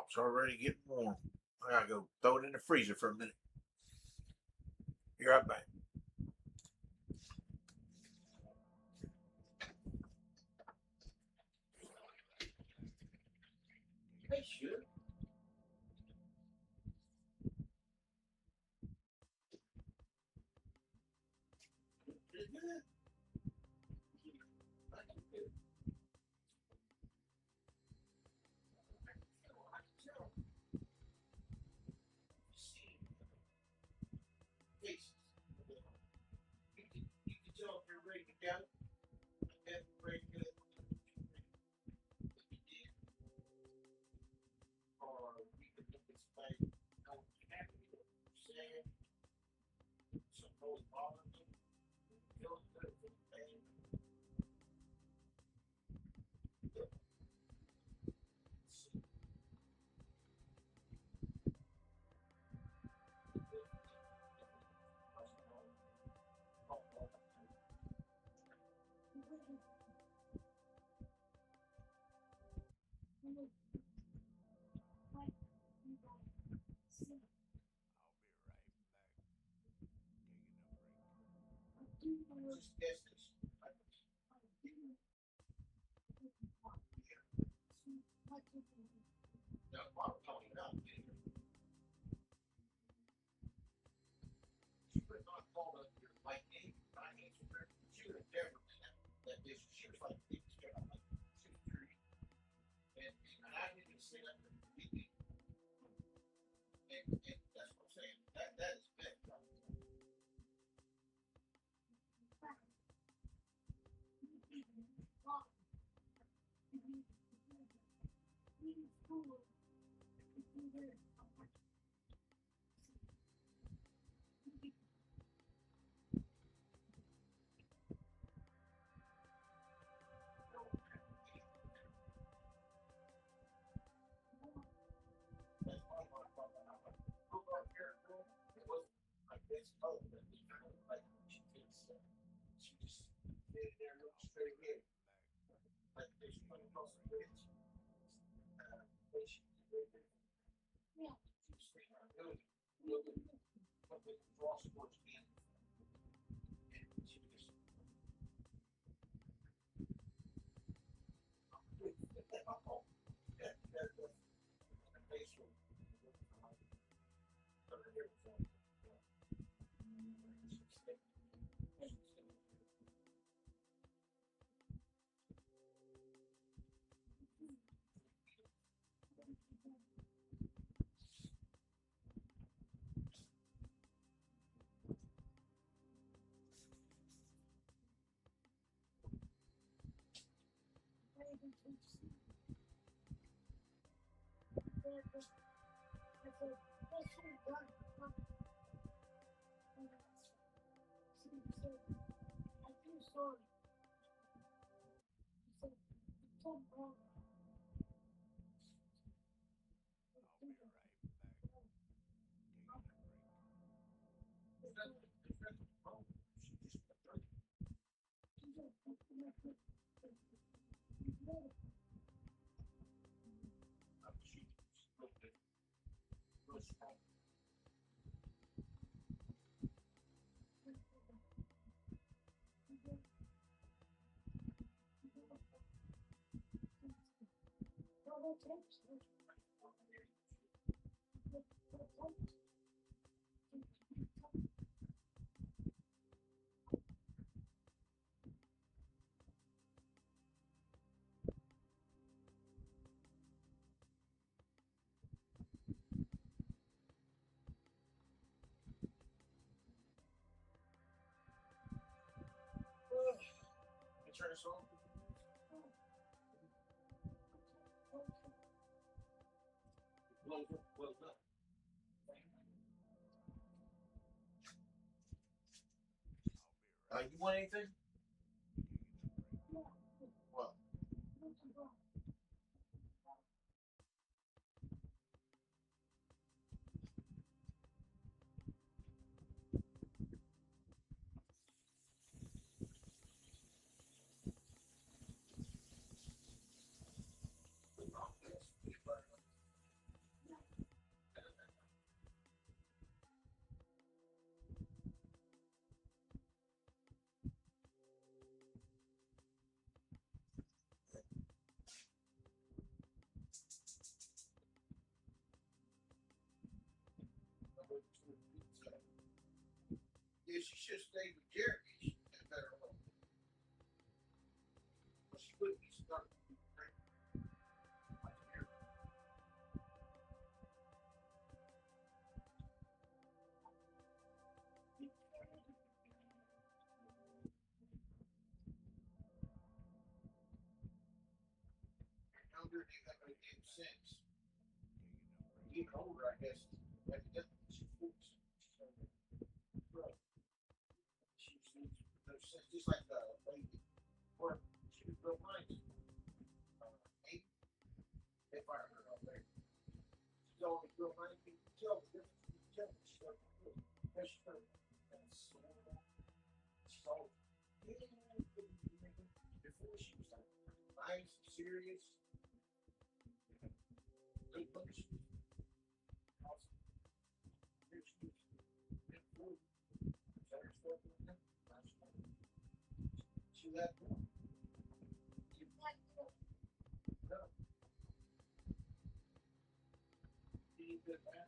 top's already getting warm. I gotta go throw it in the freezer for a minute. Be right back. Hey, sure. Pretty good. You can tell if you're ready to go. If you're ready to go, if you did, or you could look at somebody how happy you're saying, some old bottom, feel good for the pain. Just guess this. No, I'm talking about she would not call up your like any financial group. She would have never been that bitch. She was like, she was true. And I didn't say that for the weekend. And that's what I'm saying. That is bad. That's why my problem. I'm like, go back here, girl. It was like this. Oh, but it was kind of like she just did it there, look straight ahead. Like there's money across the bridge. When she did it, she was straight around good. Looking, looking across towards me. And she was just, oh, that face was, turn this on. Well done. You want anything? What? if she should stay with Jeremy, she had better hope. But she wouldn't be stuck with Frank like Jeremy. Younger, they got no damn sense. Getting older, I guess. Evidently, she's 40. Bro, she's no sense. Just like the lady, or she was real nice. Eight, they fired her up there. She's always real nice. You can tell the difference. You can tell she's like, that's her. That's so. She's always. Before she was like nice, serious, good looks. Awesome. Here she is. Better stuff than that. She left one. You like no. Be a good man.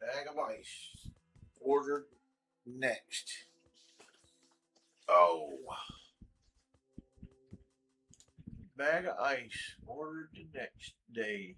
Bag of ice. Ordered next. Oh. Bag of ice. Ordered the next day.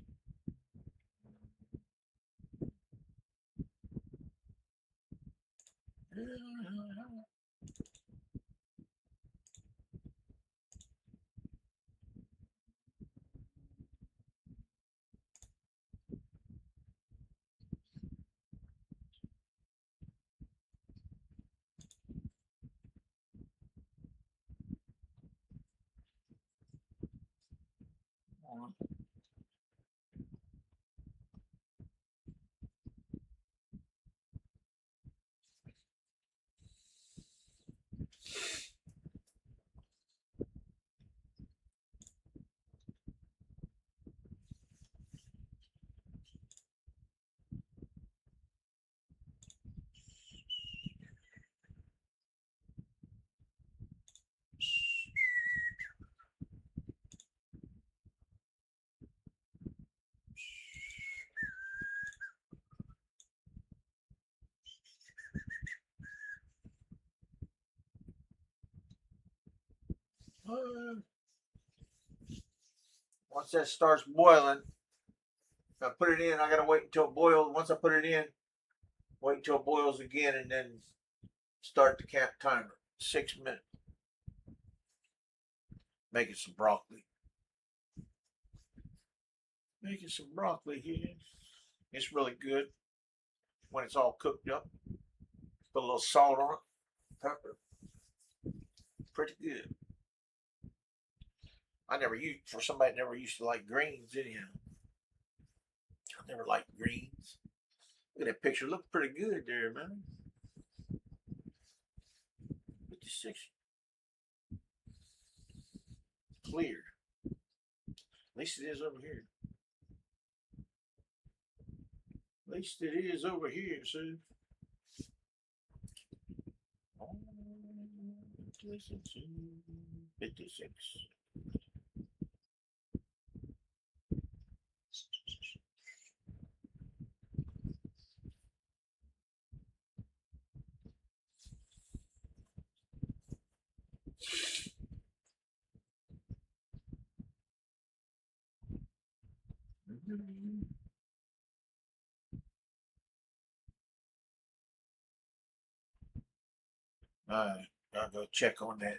Once that starts boiling, if I put it in, I gotta wait until it boils. Once I put it in, wait until it boils again, and then start the count timer. 6 minutes. Making some broccoli. Making some broccoli here. It's really good when it's all cooked up. Put a little salt on it, pepper. Pretty good. I never used for somebody that never used to like greens anyhow. I never liked greens. Look at that picture. Look pretty good there, man. 56. Clear. At least it is over here. At least it is over here, see? Oh, 56. Alright, I'll go check on that.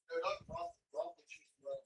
They're not broccoli cheese. The other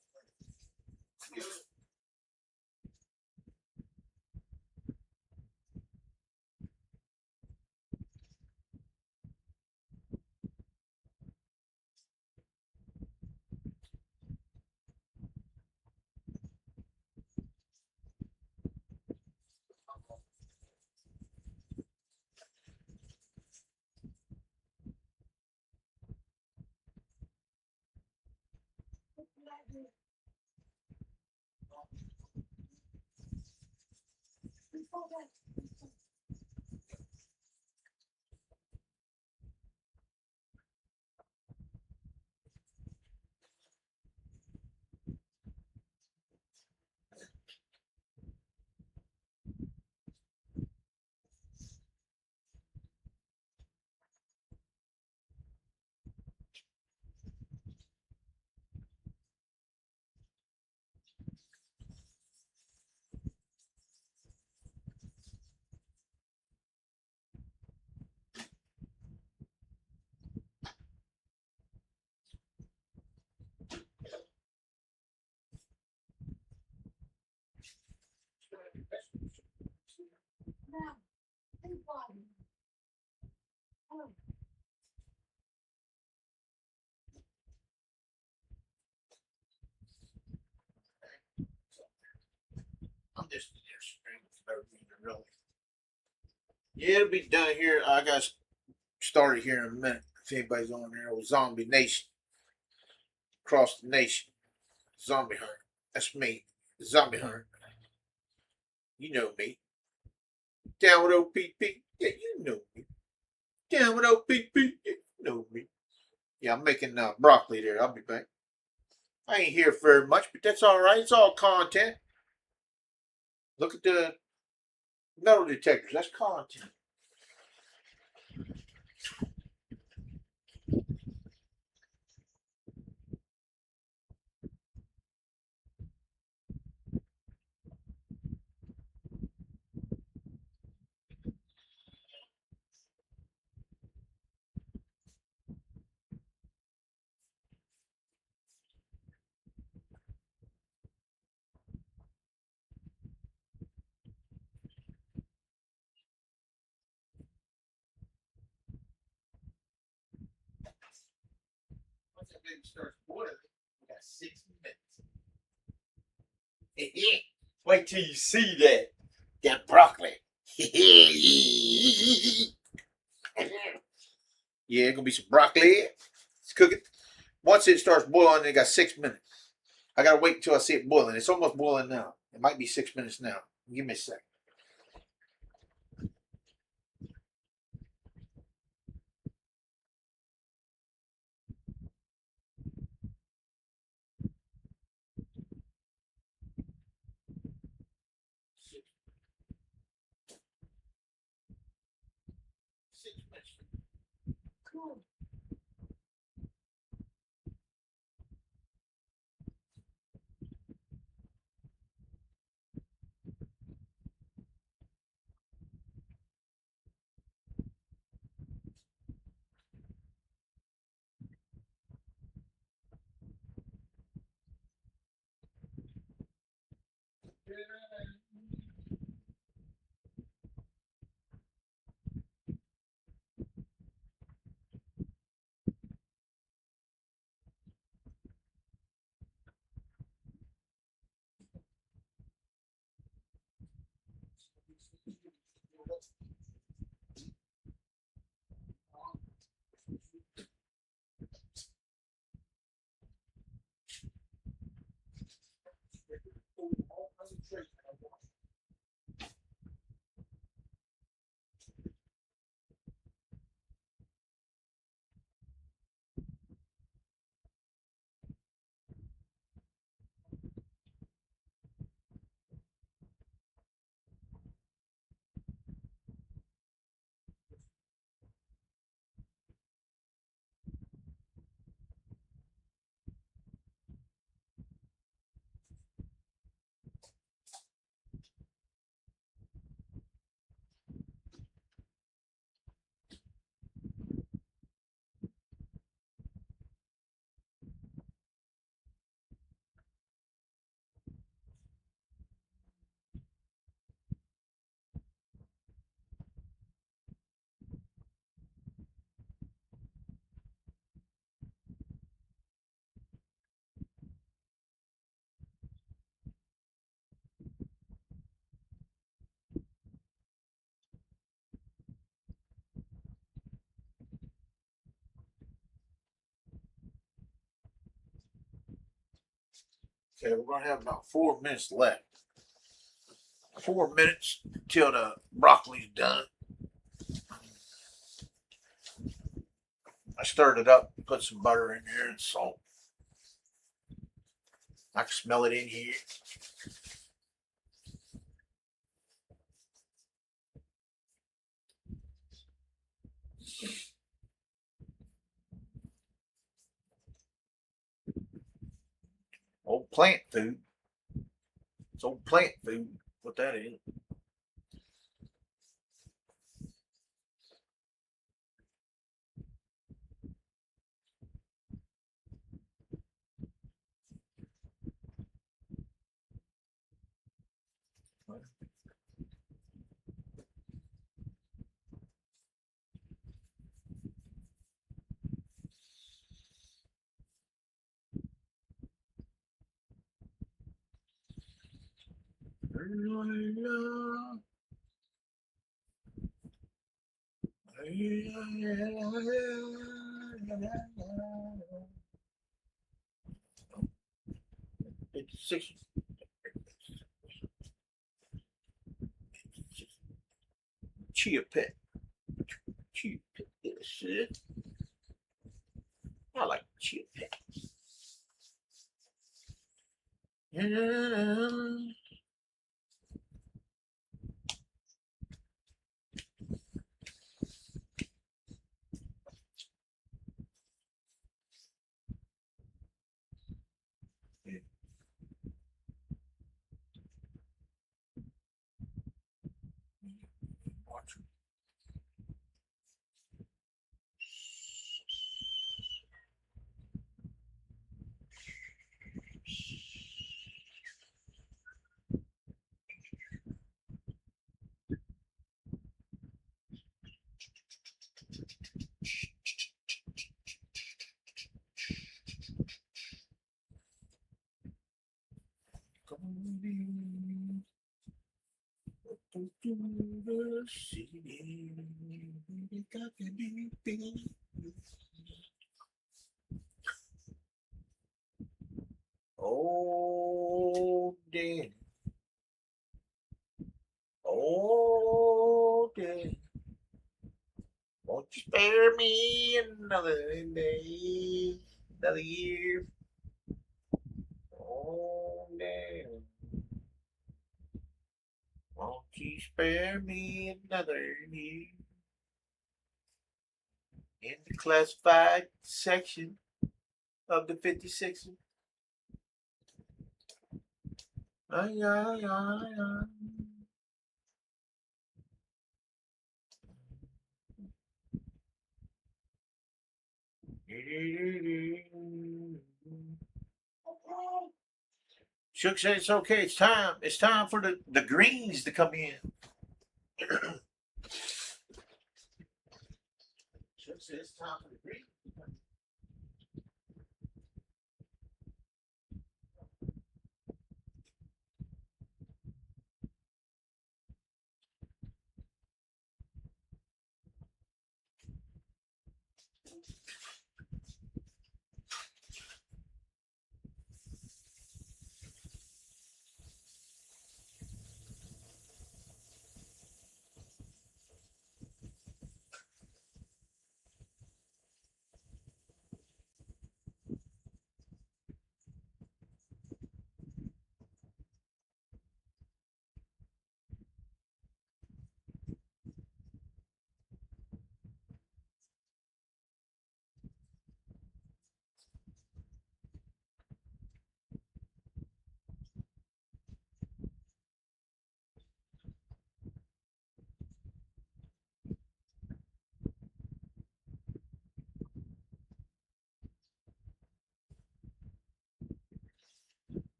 I'm just really. Yeah, it'll be done here. I got started here in a minute. If anybody's on there, with Zombie Nation across the nation, Zombie Hunter. That's me, Zombie Hunter. You know me. Down with OPP. Yeah, you know me. Down with OPP. Yeah, you know me. Yeah, I'm making broccoli there. I'll be back. I ain't here very much, but that's all right. It's all content. Look at the metal detectors. That's content. Once that baby starts boiling, we got 6 minutes. Wait till you see that. That broccoli. Yeah, it's gonna be some broccoli. It's cooking. Once it starts boiling, it got 6 minutes. I gotta wait until I see it boiling. It's almost boiling now. It might be 6 minutes now. Give me a second. 6 minutes. Cool. All concentrate. Okay, we're gonna have about 4 minutes left. 4 minutes till the broccoli's done. I stirred it up, put some butter in there and salt. I can smell it in here. Old plant food. It's old plant food. What that is. It's six. Chia pet. Chia pet. Shit. I like chia pet. Yeah. Watch. Oh, damn. Oh, damn. Won't you spare me another day, another year? Oh, damn. Won't you spare me another year? In the classified section of the 56. Ay, ay, ay, ay. Shook said it's okay. It's time. It's time for the greens to come in. Shook said it's time for the greens.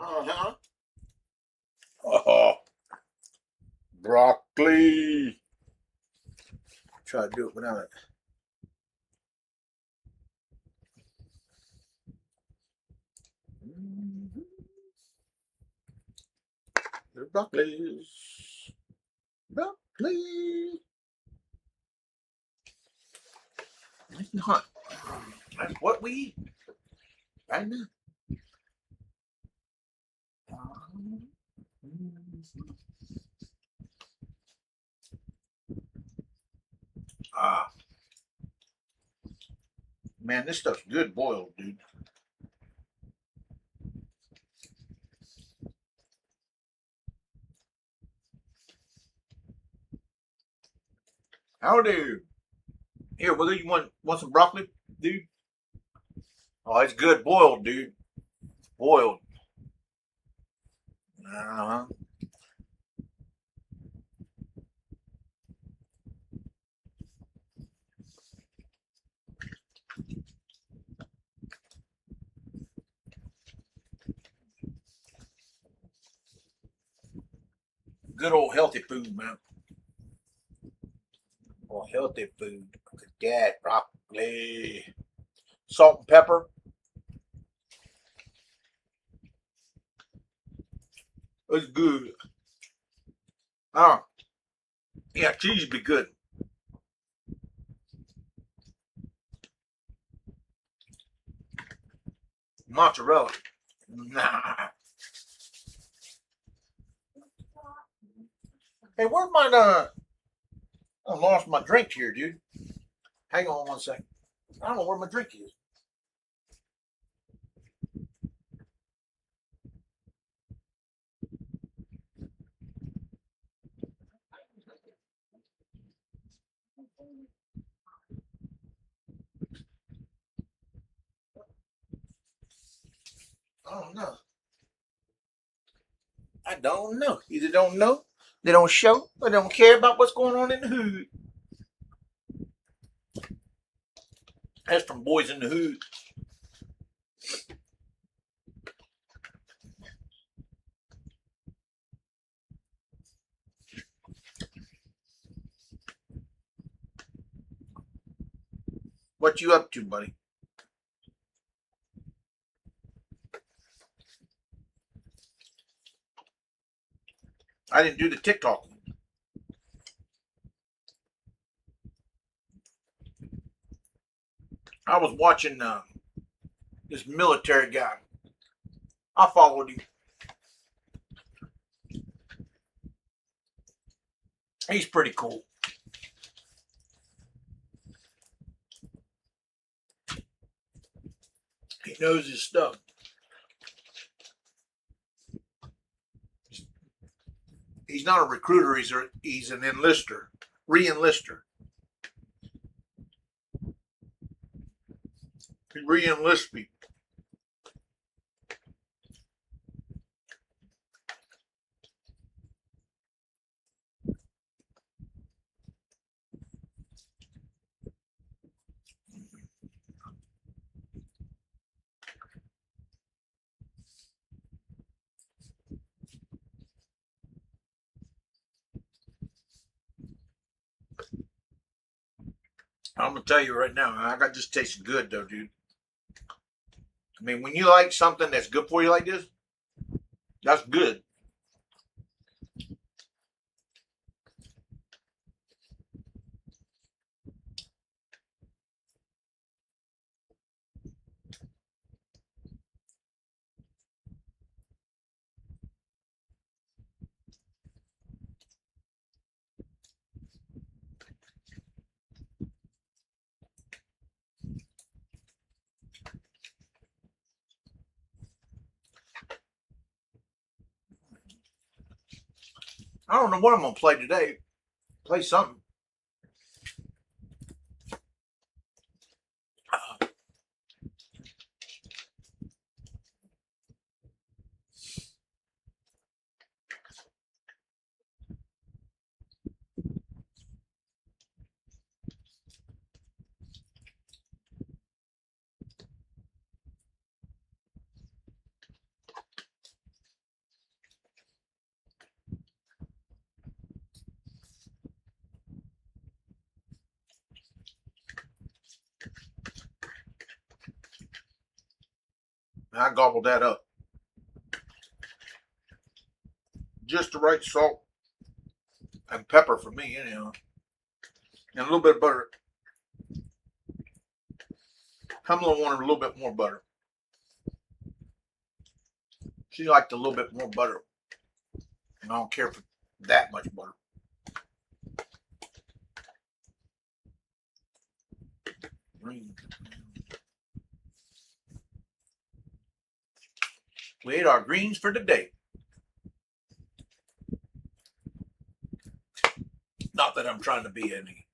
Uh-huh. Oh, broccoli. Try to do it without it. The broccoli. Broccoli. It's not. That's what we eat right now. Ah, man, this stuff's good boiled, dude. Howdy. Here, whether you want some broccoli, dude? Oh, it's good boiled, dude. Boiled. Uh-huh. Good old healthy food, man. Oh, healthy food. Look at that broccoli. Salt and pepper. It's good. Oh, yeah, cheese would be good. Mozzarella. Nah. Hey, where's my I lost my drink here, dude. Hang on one second. I don't know where my drink is. I don't know. I don't know. Either don't know, they don't show, or they don't care about what's going on in the hood. That's from Boys in the Hood. What you up to, buddy? I didn't do the TikTok. I was watching this military guy. I followed him. He's pretty cool. He knows his stuff. He's not a recruiter. He's an enlister, re-enlister. He re-enlists people. I'm gonna tell you right now, I got this tasting good though, dude. I mean, when you like something that's good for you like this, that's good. I don't know what I'm gonna play today. Play something. I gobbled that up. Just the right salt and pepper for me, anyhow. And a little bit of butter. Pamela wanted a little bit more butter. She liked a little bit more butter. And I don't care for that much butter. We ate our greens for today. Not that I'm trying to be any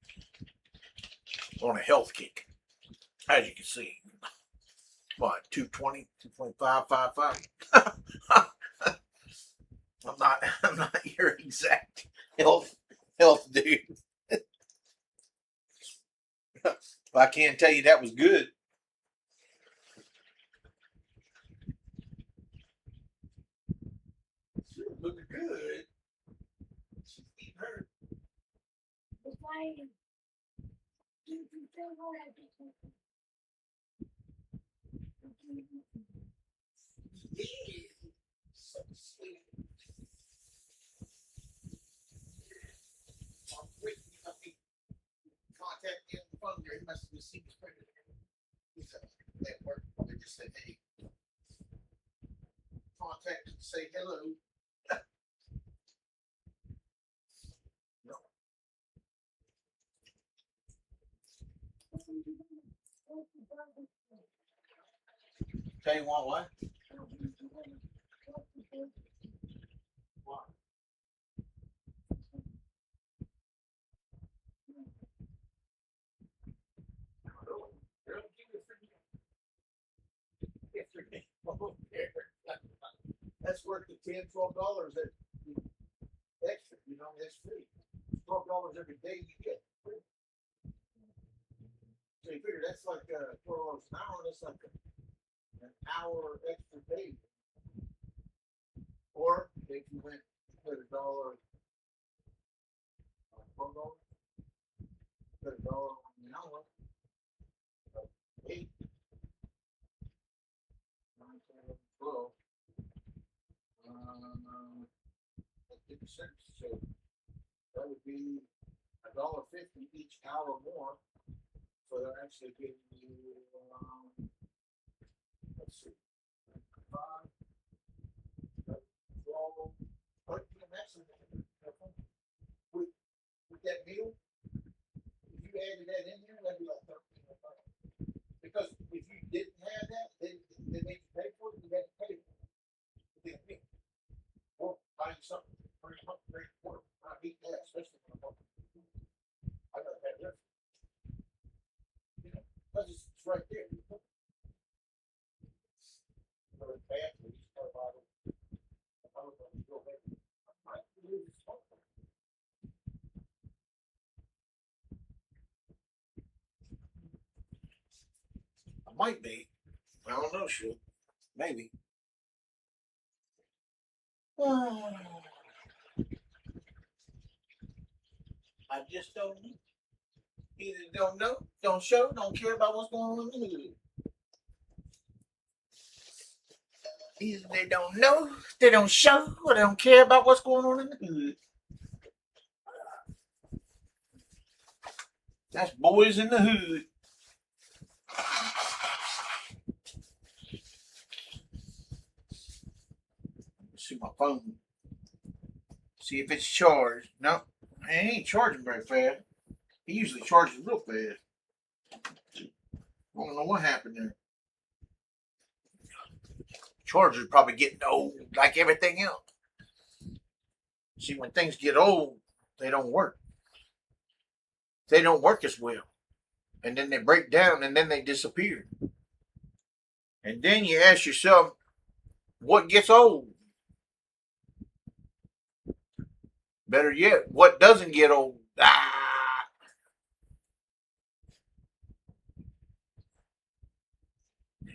on a health kick. As you can see. What, 220, 2.5, 5.5? I'm not your exact health dude. But I can tell you that was good. Looking good. She's eating her. So sweet. Contact me on the phone here. He must have just seen his pregnant. He's at work. They just said, hey, contact and say hello. No. Tell you what? What? That's worth the $10, $12 that extra, that's free. $12 every day you get free. So you figure that's like $4 an hour, that's like an hour extra day. Or if you went put $1, put $1 on the hour, 8, 9, 10, 12. 50 cents. So that would be $1.50 each hour more. So they're actually giving you, let's see, 5, 12, with that meal, if you added that in there, that'd be like $13. Because if you didn't have that, they make you pay for it, you had to pay for it. Or buying something very important. I beat that, especially when I'm I gotta have that. Because it's right there. I might be. I don't know, shit. Maybe. I just don't know. Either don't know, don't show, don't care about what's going on in the hood. Either they don't know, they don't show, or they don't care about what's going on in the hood. That's boys in the hood. See my phone. See if it's charged. No, it ain't charging very fast. He usually charges real fast. I don't know what happened there. Charger's probably getting old like everything else. See, when things get old, they don't work. They don't work as well. And then they break down and then they disappear. And then you ask yourself, what gets old? Better yet, what doesn't get old?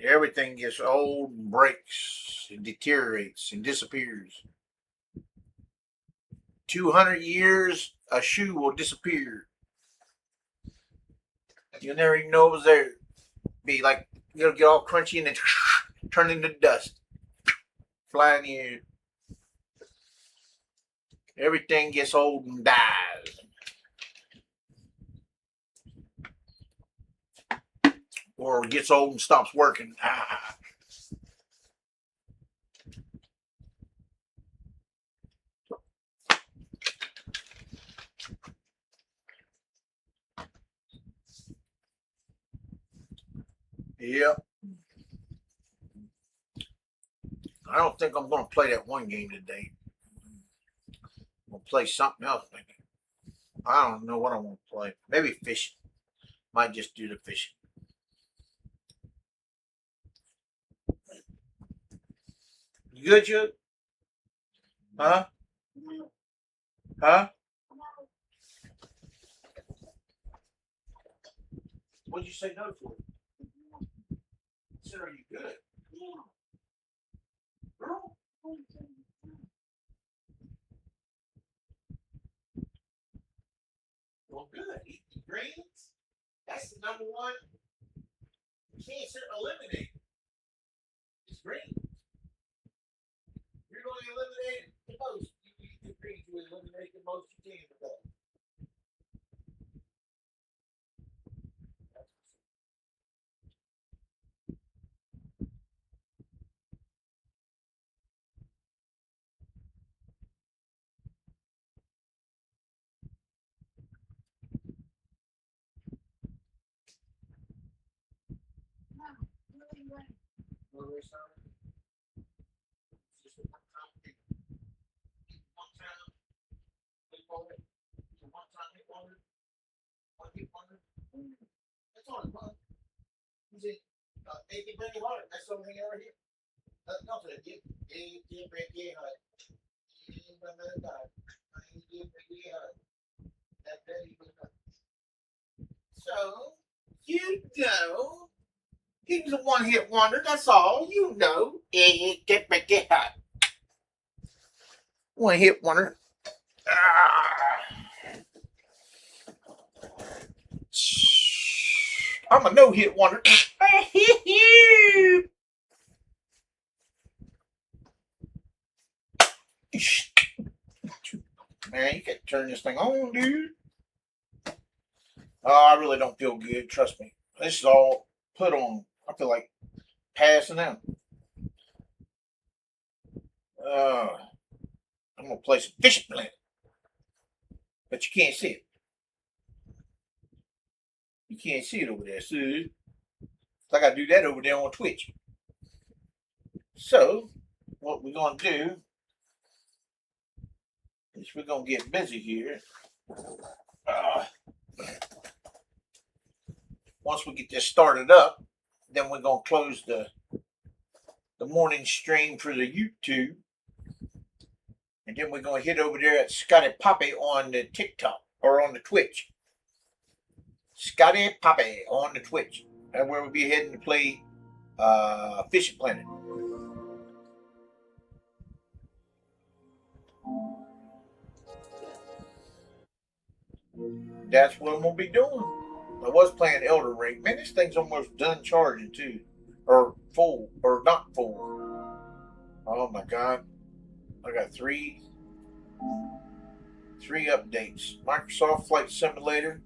Everything gets old and breaks and deteriorates and disappears. 200 years, a shoe will disappear. You'll never even know it was there. Be like, it'll get all crunchy and then turn into dust. Fly in the air. Everything gets old and dies. Or gets old and stops working. Yep. I don't think I'm going to play that one game today. I'm going to play something else, maybe. I don't know what I want to play. Maybe fishing. Might just do the fishing. You good, you? Huh? Huh? What'd you say no for? I said, are you good? Girl? Well, good. Eat the greens. That's the number one cancer eliminate. It's green. You're going to eliminate the most. You eat the greens, you eliminate the most you can with that. That's all it was. You see, they can bring you hard. That's the only thing I ever hear. Nothing else I did. They break your heart. So, you know, he was a one hit wonder. That's all. You know. Get back, get hot. One hit wonder. I'm a no hit wonder. Man, you can't turn this thing on, dude. Oh, I really don't feel good. Trust me. This is all put on. I feel like passing out. I'm gonna play some Fishing Planet, but you can't see it. You can't see it over there, see? So I gotta do that over there on Twitch. So, what we're gonna do is we're gonna get busy here. Once we get this started up, then we're gonna close the morning stream for the YouTube. And then we're going to hit over there at Scotty Poppy on the TikTok or on the Twitch. Scotty Poppy on the Twitch. That's where we'll be heading to play Fishing Planet. That's what I'm going to be doing. I was playing Elder Ring. Man, this thing's almost done charging too. Or full. Or not full. Oh my God. I got three updates. Microsoft Flight Simulator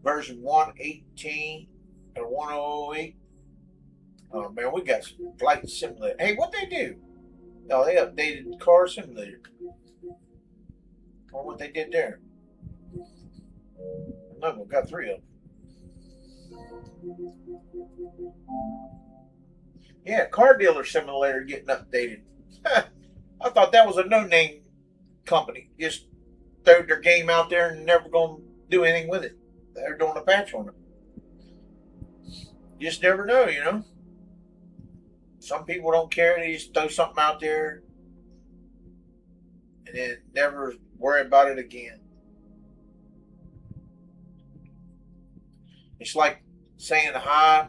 version 118 or 108. Oh man, we got some Flight Simulator. Hey, what they do? Oh, they updated Car Simulator. Or what they did there. No, we got three of them. Yeah, Car Dealer Simulator getting updated. I thought that was a no-name company just throw their game out there and never gonna do anything with it. They're doing a patch on it. You just never know, you know. Some people don't care. They just throw something out there and then never worry about it again. It's like saying hi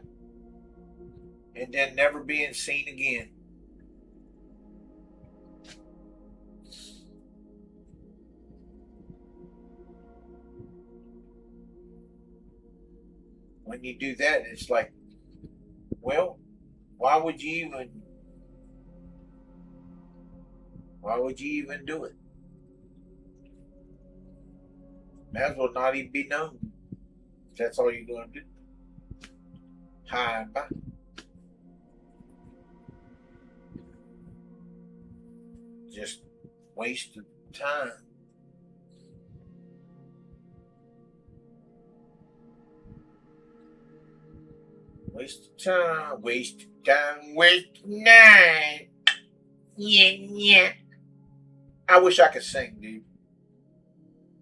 and then never being seen again. When you do that, it's like, well, why would you even do it? Might as well not even be known. If that's all you're going to do. Hi and bye. Just waste of time. Waste of time, waste of time, waste of night. Yeah. I wish I could sing, dude.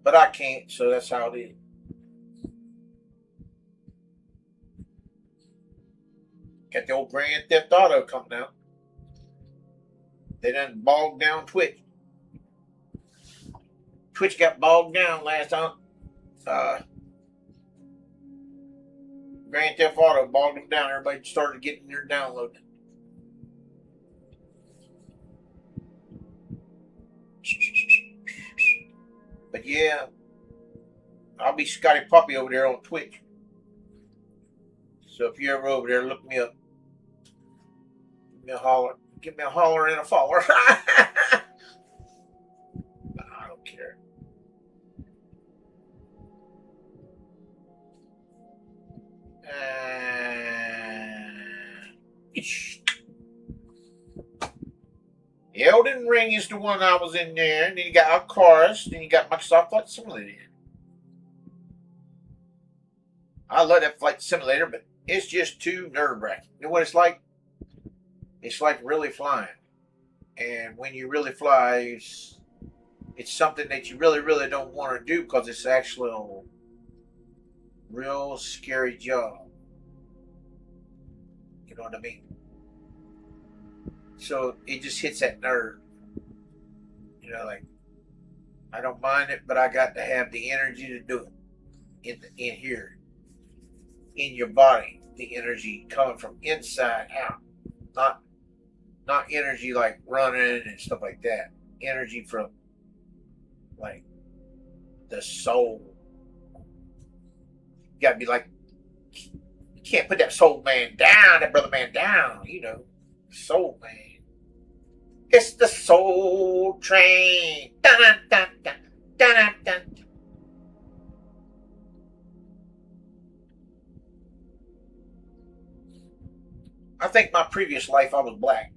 But I can't, so that's how it is. Got the old Grand Theft Auto coming out. They done bogged down Twitch. Twitch got bogged down last time. Grand Theft Auto bogged them down. Everybody started getting their download. But yeah, I'll be Scotty Puppy over there on Twitch. So if you're ever over there, look me up. Give me a holler. Give me a holler and a follower. I don't care. Elden Ring is the one I was in there. And then you got Alcaraz. Then you got Microsoft Flight Simulator. I love that Flight Simulator, but it's just too nerve-wracking. You know what it's like? It's like really flying. And when you really fly, it's something that you really, really don't want to do because it's actually a real scary job. You know what I mean? So it just hits that nerve. You know, like, I don't mind it, but I got to have the energy to do it in here. In your body. The energy coming from inside out. Not energy like running and stuff like that. Energy from like the soul. You gotta be like, you can't put that soul man down, that brother man down, you know. Soul man. It's the soul train. Dun, dun, dun, dun, dun, dun. I think my previous life I was black.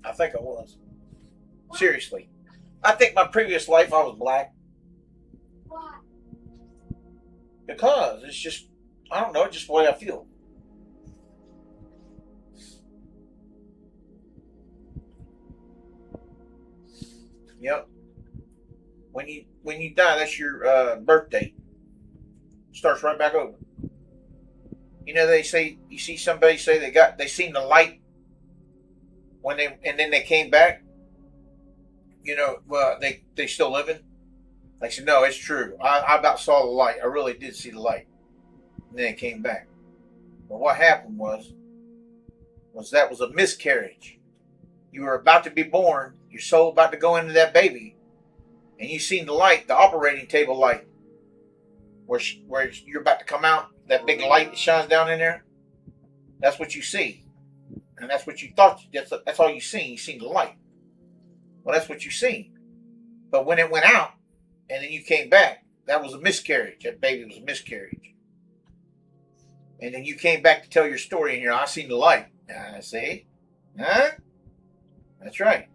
I think I was. Seriously. I think my previous life I was black. Why? Because it's just, I don't know, it's just the way I feel. Yep. When you die, that's your birthday. Starts right back over. You know, they say, you see somebody say they seen the light and then they came back. You know, well, they still living. They said, no, it's true. I about saw the light. I really did see the light. And then it came back. But what happened was that was a miscarriage. You were about to be born. Your soul about to go into that baby. And you seen the light, the operating table light. Where you're about to come out. That big light that shines down in there. That's what you see. And that's what you thought. That's all you seen. You seen the light. Well, that's what you seen. But when it went out, and then you came back, that was a miscarriage. That baby was a miscarriage. And then you came back to tell your story in here. I seen the light. I see. Huh? That's right.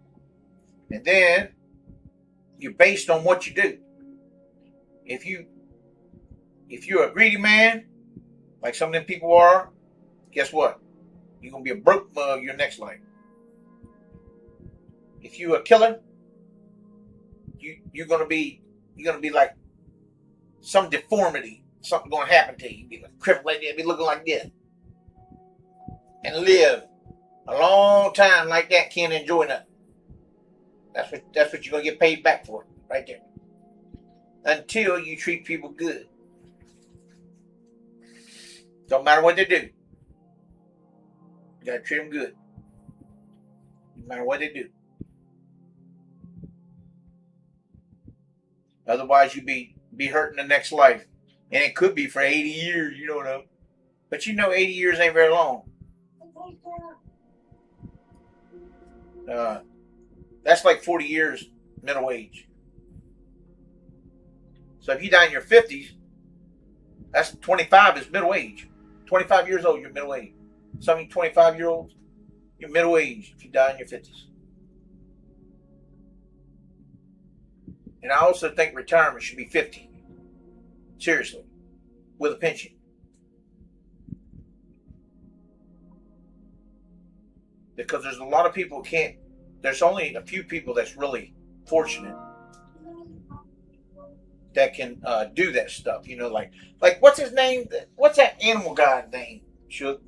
And then you're based on what you do. If you're a greedy man, like some of them people are, guess what? You're gonna be a broke mug your next life. If you're a killer, you're gonna be like some deformity, something gonna happen to you. You be like crippled like that, be looking like this, and live a long time like that. Can't enjoy nothing. That's what you're gonna get paid back for, right there. Until you treat people good. Don't matter what they do. You gotta treat them good. No matter what they do. Otherwise, you be hurting the next life. And it could be for 80 years, you don't know. But 80 years ain't very long. That's like 40 years middle age. So if you die in your 50s, that's 25 is middle age. 25 years old, you're middle age. Some of you 25-year-olds, you're middle age if you die in your 50s. And I also think retirement should be 50. Seriously. With a pension. Because there's a lot of people who can't. There's only a few people that's really fortunate that can do that stuff. Like what's his name? What's that animal guy name? Shook.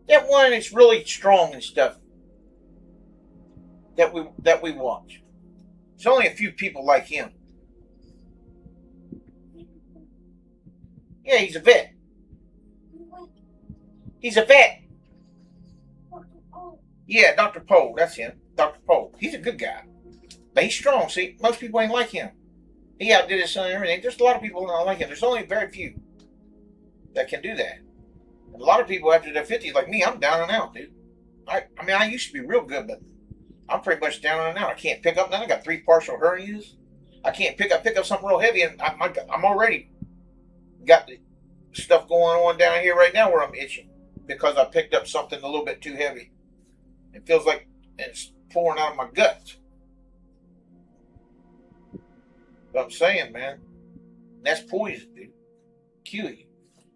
That one is really strong and stuff that we watch. There's only a few people like him. Yeah, he's a vet. He's a vet. Yeah, Dr. Pole, that's him. Dr. Pole. He's a good guy. But he's strong, see? Most people ain't like him. He outdid his son and everything. There's a lot of people that don't like him. There's only very few that can do that. And a lot of people after their 50s, like me, I'm down and out, dude. I mean, I used to be real good, but I'm pretty much down and out. I can't pick up nothing. I got 3 partial hernias. I can't pick up something real heavy, and I'm already got the stuff going on down here right now where I'm itching because I picked up something a little bit too heavy. It feels like it's pouring out of my guts. But I'm saying, man, that's poison, dude. Kill you.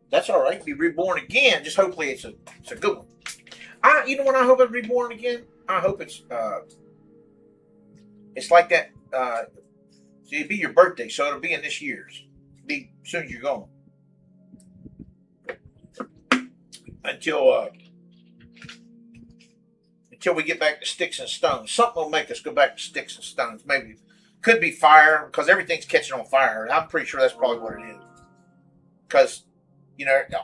That's all right. Be reborn again. Just hopefully it's a good one. You know when I hope I'm reborn again? I hope it's like that. So it'll be your birthday, so it'll be in this year's. It'll be as soon as you're gone. Until we get back to sticks and stones. Something will make us go back to sticks and stones. Maybe. Could be fire, because everything's catching on fire. I'm pretty sure that's probably what it is. Because,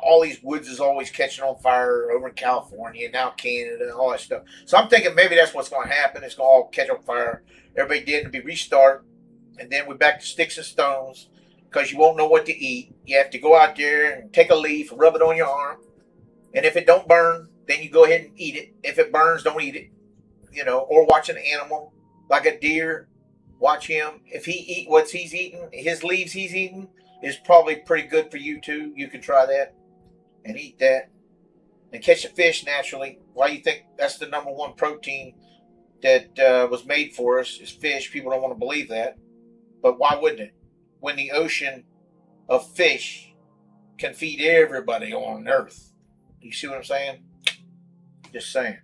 all these woods is always catching on fire over in California, now Canada, and all that stuff. So I'm thinking maybe that's what's going to happen. It's going to all catch on fire. Everybody dead and be restart. And then we're back to sticks and stones, because you won't know what to eat. You have to go out there and take a leaf, rub it on your arm. And if it don't burn, then you go ahead and eat it. If it burns, don't eat it. Or watch an animal, like a deer. Watch him. If he eat what he's eating, his leaves he's eating is probably pretty good for you too. You can try that and eat that. And catch a fish naturally. Why you think that's the number one protein that was made for us is fish? People don't want to believe that. But why wouldn't it? When the ocean of fish can feed everybody on Earth. You see what I'm saying? Just saying.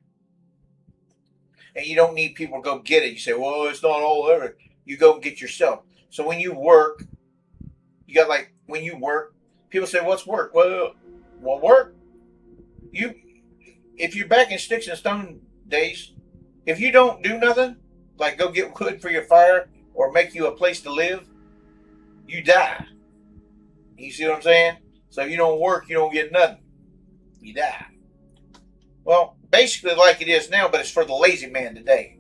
And you don't need people to go get it. You say, well, it's not all over. You go and get yourself. So when you work, when you work, people say, what's work? Well, work. If you're back in sticks and stone days, if you don't do nothing, like go get wood for your fire or make you a place to live, you die. You see what I'm saying? So if you don't work, you don't get nothing. You die. Well, basically like it is now, but it's for the lazy man today.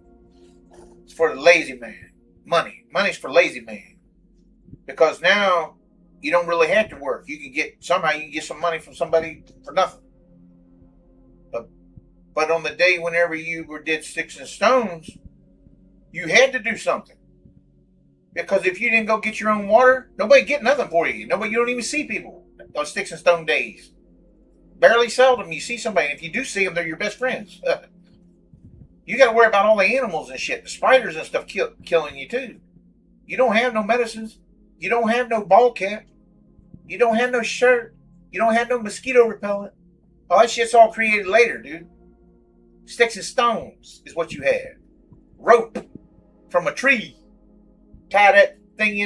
It's for the lazy man. Money's for lazy man. Because now you don't really have to work. You can get some money from somebody for nothing. But on the day whenever you did sticks and stones, you had to do something. Because if you didn't go get your own water, nobody get nothing for you. You don't even see people on sticks and stone days. Barely seldom you see somebody. And if you do see them, they're your best friends. You got to worry about all the animals and shit. The spiders and stuff killing you too. You don't have no medicines. You don't have no ball cap. You don't have no shirt. You don't have no mosquito repellent. All that shit's all created later, dude. Sticks and stones is what you have. Rope from a tree. tie that thing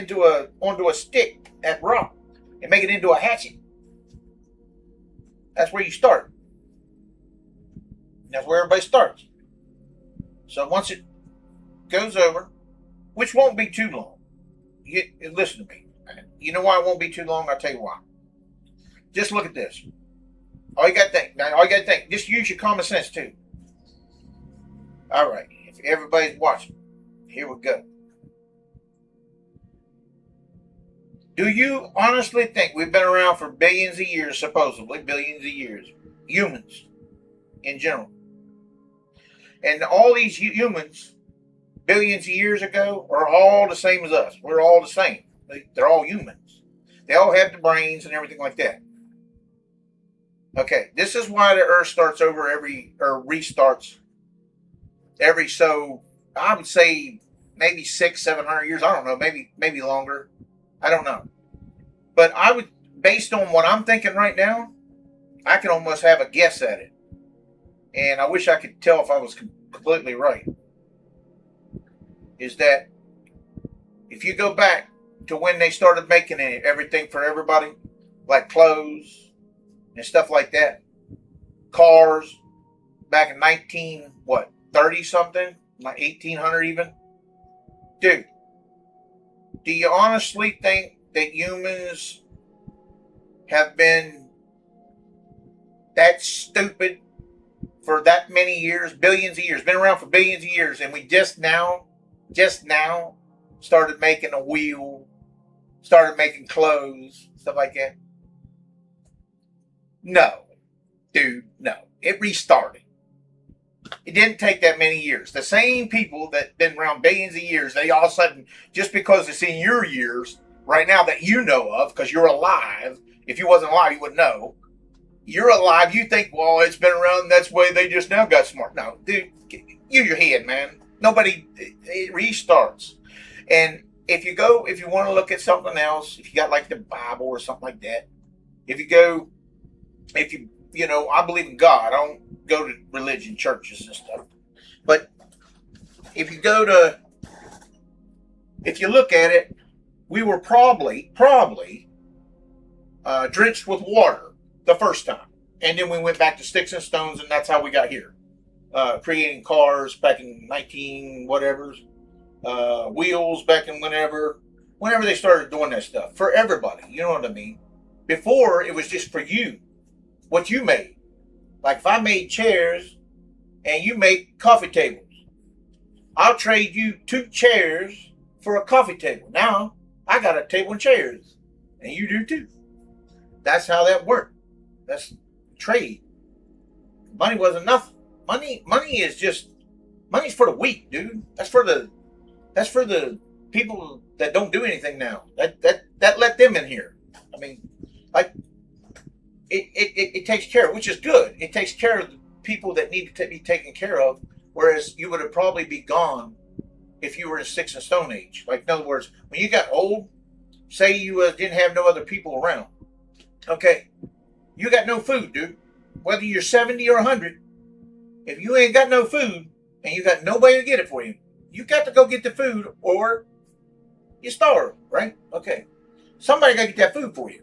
onto a stick, that rock, and make it into a hatchet. That's where you start. That's where everybody starts. So once it goes over, which won't be too long. Listen to me. You know why it won't be too long? I'll tell you why. Just look at this. All you got to think. Just use your common sense too. All right. If everybody's watching, here we go. Do you honestly think we've been around for billions of years, supposedly billions of years, humans in general? And all these humans, billions of years ago, are all the same as us. We're all the same. They're all humans. They all have the brains and everything like that. Okay, this is why the Earth starts over restarts every I would say maybe 600-700 years. I don't know, maybe longer. I don't know. But based on what I'm thinking right now, I can almost have a guess at it. And I wish I could tell if I was completely right. Is that if you go back to when they started making everything for everybody, like clothes and stuff like that, cars, back in 30 something, like 1800 even, dude, do you honestly think that humans have been that stupid for that many years, billions of years, been around for billions of years, and we just now started making a wheel, started making clothes, stuff like that? No, dude, no. It restarted. It didn't take that many years. The same people that been around billions of years, they all of a sudden, just because it's in your years right now that you know of, because you're alive. If you wasn't alive, you wouldn't know. You're alive. You think, well, it's been around. That's the way they just now got smart. No, dude, use your head, man. Nobody. It restarts. And if you want to look at something else, if you got like the Bible or something like that, I believe in God. I don't go to religion, churches and stuff. But if you look at it, we were probably drenched with water the first time. And then we went back to sticks and stones, and that's how we got here. Creating cars back in 19 whatever, wheels back in whenever they started doing that stuff. For everybody, you know what I mean? Before, it was just for you, what you made. Like if I made chairs and you make coffee tables, I'll trade you 2 chairs for a coffee table. Now, I got a table and chairs, and you do too. That's how that worked. That's trade. Money wasn't nothing. Money's for the weak, dude. That's for the people that don't do anything now. That let them in here. I mean, like it takes care of, which is good. It takes care of the people that need to be taken care of. Whereas you would have probably be gone if you were in sticks and stone age. Like in other words, when you got old, say you didn't have no other people around. Okay, you got no food, dude. Whether you're 70 or 100, if you ain't got no food and you got nobody to get it for you, you got to go get the food or you starve, right? Okay, somebody got to get that food for you.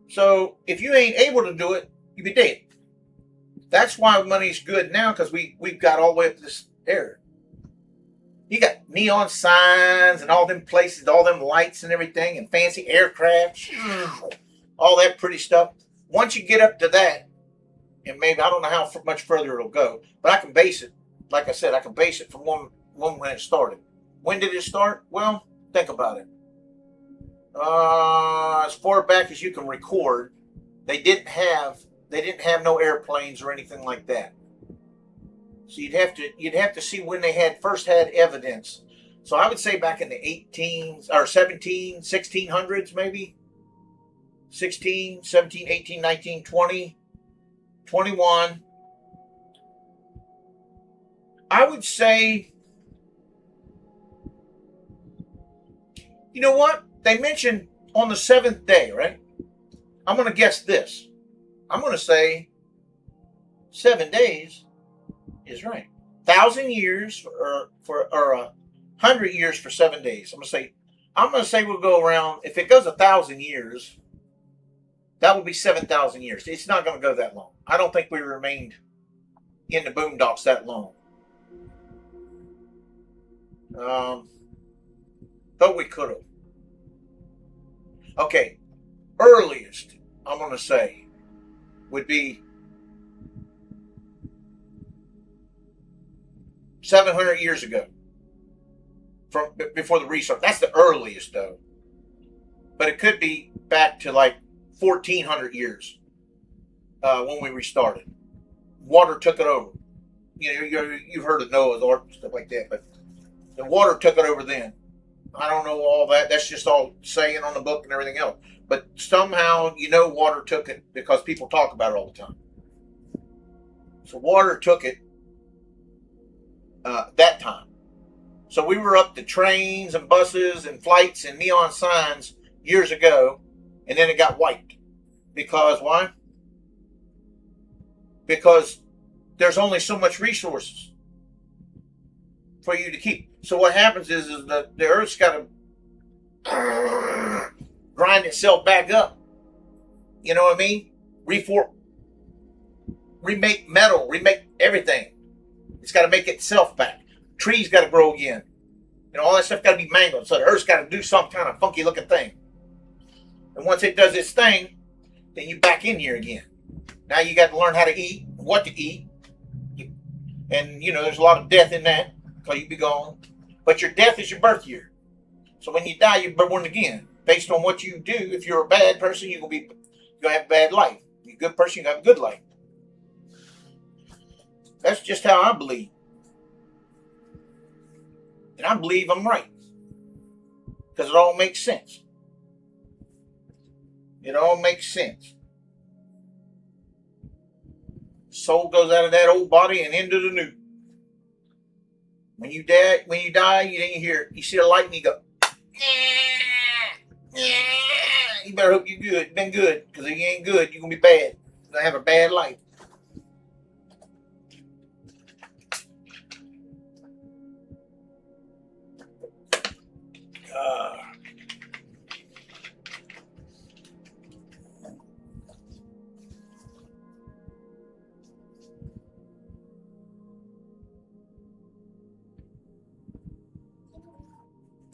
So if you ain't able to do it, you be dead. That's why money's good now, because we've got all the way up to this area. You got neon signs and all them places, all them lights and everything, and fancy aircraft, all that pretty stuff. Once you get up to that, and maybe I don't know how much further it'll go, but I can base it. Like I said, I can base it from one when it started. When did it start? Well, think about it. As far back as you can record, they didn't have no airplanes or anything like that. So you'd have to see when they first had evidence. So I would say back in the 1600s maybe. 16, 17, 18, 19, 20, 21. I would say, you know what? They mentioned on the 7th day, right? I'm going to guess this. I'm going to say 7 days is right. 1,000 years 100 years for 7 days. I'm gonna say we'll go around. If it goes 1,000 years, that would be 7,000 years. It's not going to go that long. I don't think we remained in the boondocks that long. But we could have. Okay, earliest I'm going to say would be 700 years ago, from before the research. That's the earliest, though. But it could be back to like 1,400 years when we restarted. Water took it over. You've heard of Noah's Ark and stuff like that, but the water took it over then. I don't know all that. That's just all saying on the book and everything else. But somehow, water took it because people talk about it all the time. So water took it that time. So we were up to trains and buses and flights and neon signs years ago, and then it got wiped. Because why? Because there's only so much resources for you to keep. So what happens is the Earth's got to grind itself back up. You know what I mean? Remake metal, remake everything. It's got to make itself back. Trees got to grow again. All that stuff got to be mangled. So the Earth's got to do some kind of funky looking thing. And once it does its thing, then you back in here again. Now you got to learn how to eat, what to eat. And, there's a lot of death in that because you be gone. But your death is your birth year. So when you die, you're born again. Based on what you do, if you're a bad person, you're going to have a bad life. If you're a good person, you're going to have a good life. That's just how I believe. And I believe I'm right. Because it all makes sense. It all makes sense. Soul goes out of that old body and into the new. When you die, you see a light and you go, you better hope you're good. Been good, because if you ain't good, you're gonna be bad. You're gonna have a bad life.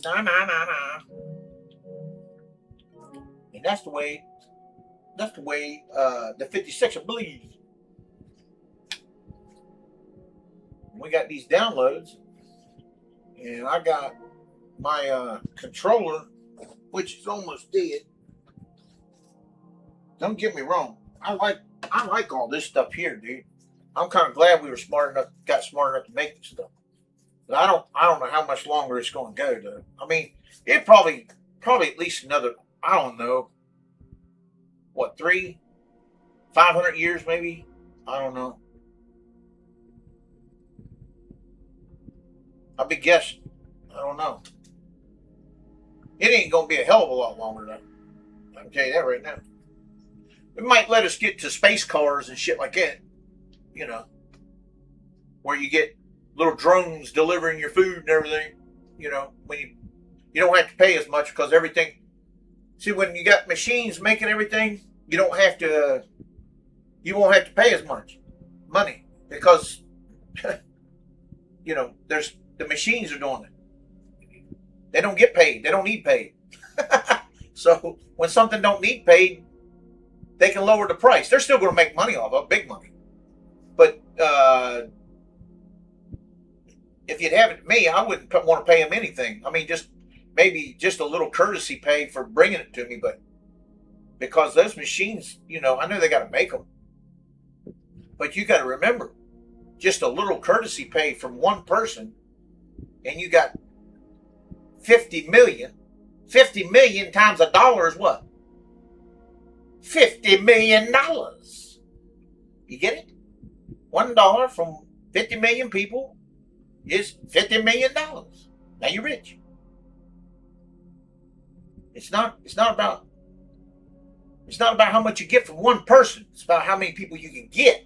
Nah. And that's the way the 56 believes. We got these downloads, and I got my controller, which is almost dead. Don't get me wrong. I like all this stuff here, dude. I'm kind of glad we got smart enough to make this stuff. But I don't know how much longer it's going to go, though. I mean, it probably at least another, I don't know, what, 500 years maybe? I don't know. I'll be guessing. I don't know. It ain't going to be a hell of a lot longer, though. I can tell you that right now. It might let us get to space cars and shit like that. Where you get little drones delivering your food and everything. When you don't have to pay as much because everything. See, when you got machines making everything, you won't have to pay as much money because there's the machines are doing it. They don't get paid. They don't need paid. So when something don't need paid, they can lower the price. They're still going to make money off of it, big money. But if you'd have it to me, I wouldn't want to pay them anything. I mean, maybe just a little courtesy pay for bringing it to me, but because those machines, I know they got to make them. But you got to remember, just a little courtesy pay from one person, and you got 50 million. 50 million times a dollar is what? $50 million. You get it? $1 from 50 million people is $50 million. Now you're rich. It's not about how much you get from one person. It's about how many people you can get.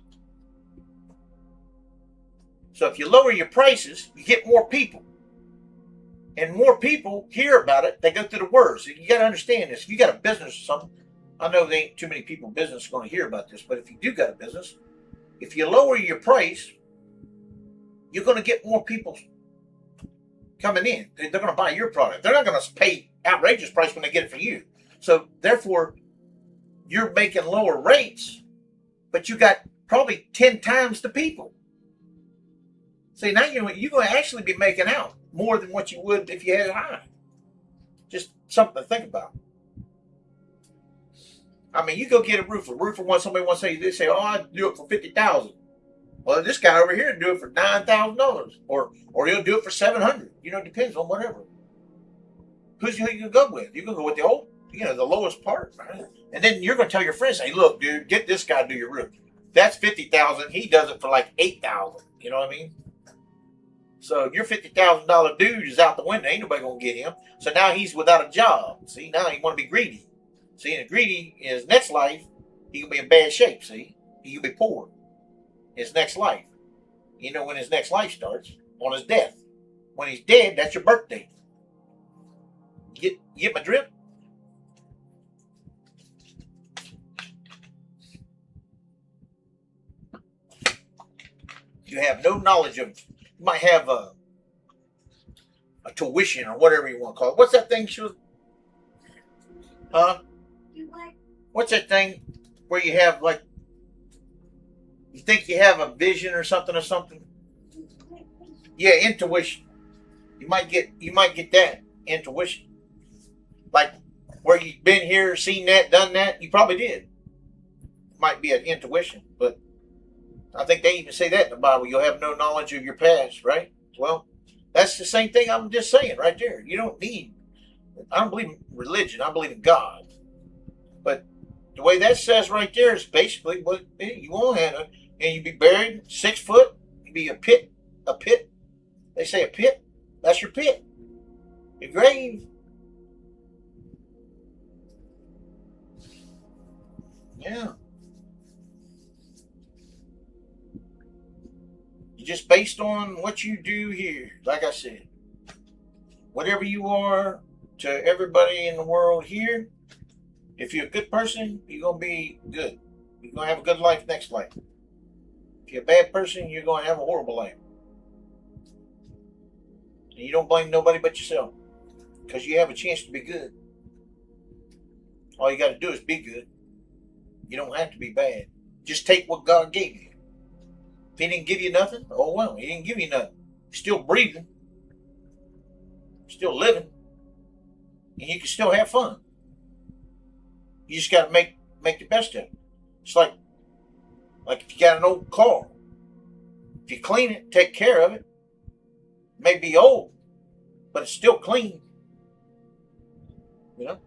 So if you lower your prices, you get more people. and more people hear about it. They go through the words. You got to understand this. If you got a business or something, I know there ain't too many people in business going to hear about this, but if you do got a business, if you lower your price, you're going to get more people coming in. They're going to buy your product. They're not going to pay outrageous price when they get it from you. So therefore, you're making lower rates, but you got probably 10 times the people. See, now you're going to actually be making out more than what you would if you had it high. Just something to think about. I mean, you go get a roofer. Somebody wants to say, they say, "Oh, I'd do it for $50,000." Well, this guy over here would do it for $9,000, or he'll do it for $700. You know, it depends on whatever. Who you gonna go with? You gonna go with the lowest part, right? And then you're gonna tell your friends, "Hey, look, dude, get this guy to do your roof. That's $50,000. He does it for like $8,000." You know what I mean? So your $50,000 dude is out the window. Ain't nobody gonna get him. So now he's without a job. See, now he want to be greedy. See, and greedy in his next life, he gonna be in bad shape. See, he gonna be poor. His next life. You know when his next life starts? On his death. When he's dead, that's your birthday. Get my drip? You have no knowledge of. You might have a tuition or whatever you want to call it. What's that thing? Huh? What's that thing where you have like? You think you have a vision or something? Yeah, intuition. You might get that intuition. Like where you've been here, seen that, done that. You probably did. Might be an intuition, but I think they even say that in the Bible. You'll have no knowledge of your past, right? Well, that's the same thing I'm just saying right there. You don't need. I don't believe in religion. I believe in God. But the way that says right there is basically what you won't have it. And you'd be buried 6 foot. You'd be a pit. They say a pit. That's your pit. Your grave. Yeah. You're just based on what you do here. Like I said, whatever you are to everybody in the world here, if you're a good person, you're going to be good. You're going to have a good life next life. If you're a bad person, you're going to have a horrible life. And you don't blame nobody but yourself. Because you have a chance to be good. All you got to do is be good. You don't have to be bad. Just take what God gave you. If He didn't give you nothing, oh well, He didn't give you nothing. You're still breathing. Still living. And you can still have fun. You just got to make the best of it. It's like if you got an old car. If you clean it, take care of it. It may be old, but it's still clean. You know?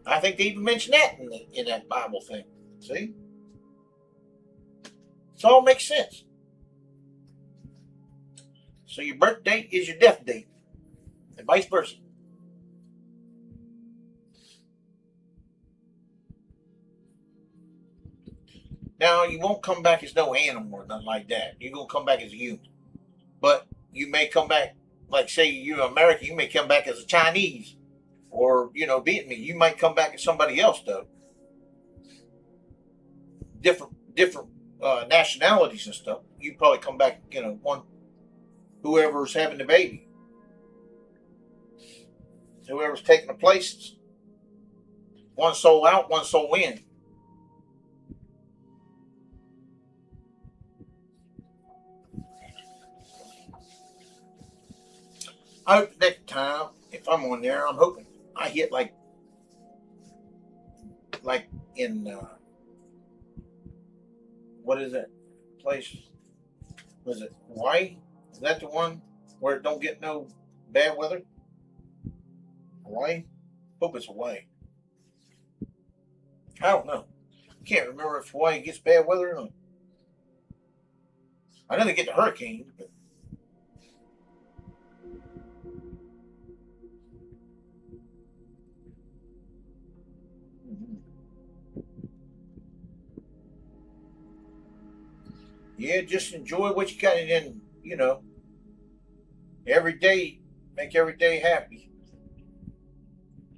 I think they even mentioned that in that Bible thing. See? It all makes sense. So your birth date is your death date. And vice versa. Now, you won't come back as no animal or nothing like that. You're going to come back as a human. But you may come back, like say you're American, you may come back as a Chinese or, Vietnamese. You might come back as somebody else, though. Different nationalities and stuff. You probably come back, whoever's having the baby. Whoever's taking the places. One soul out, one soul in. I hope next time, if I'm on there, I'm hoping I hit like in what is that place? Was it Hawaii? Is that the one where it don't get no bad weather? Hawaii? Hope it's Hawaii. I don't know. Can't remember if Hawaii gets bad weather or not. I know they get the hurricanes, but yeah, just enjoy what you got, and then every day Make every day happy.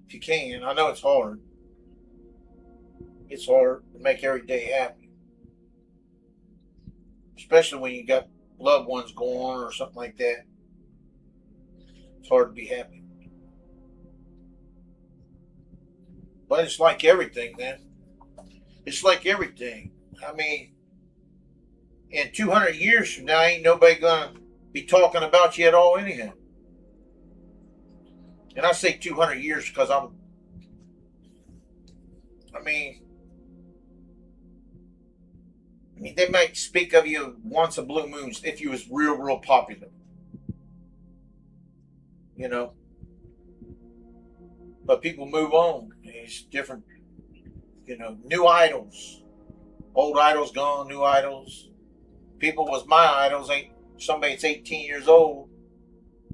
If you can. I know it's hard. It's hard to make every day happy. Especially when you got loved ones going or something like that. It's hard to be happy. But it's like everything, man. It's like everything. I mean, in 200 years from now, ain't nobody gonna be talking about you at all anyhow. And I say 200 years because I mean, they might speak of you once a blue moon if you was real popular. You know. But people move on. It's different, you know, new idols. Old idols gone, new idols. People was my idols. Ain't somebody that's 18 years old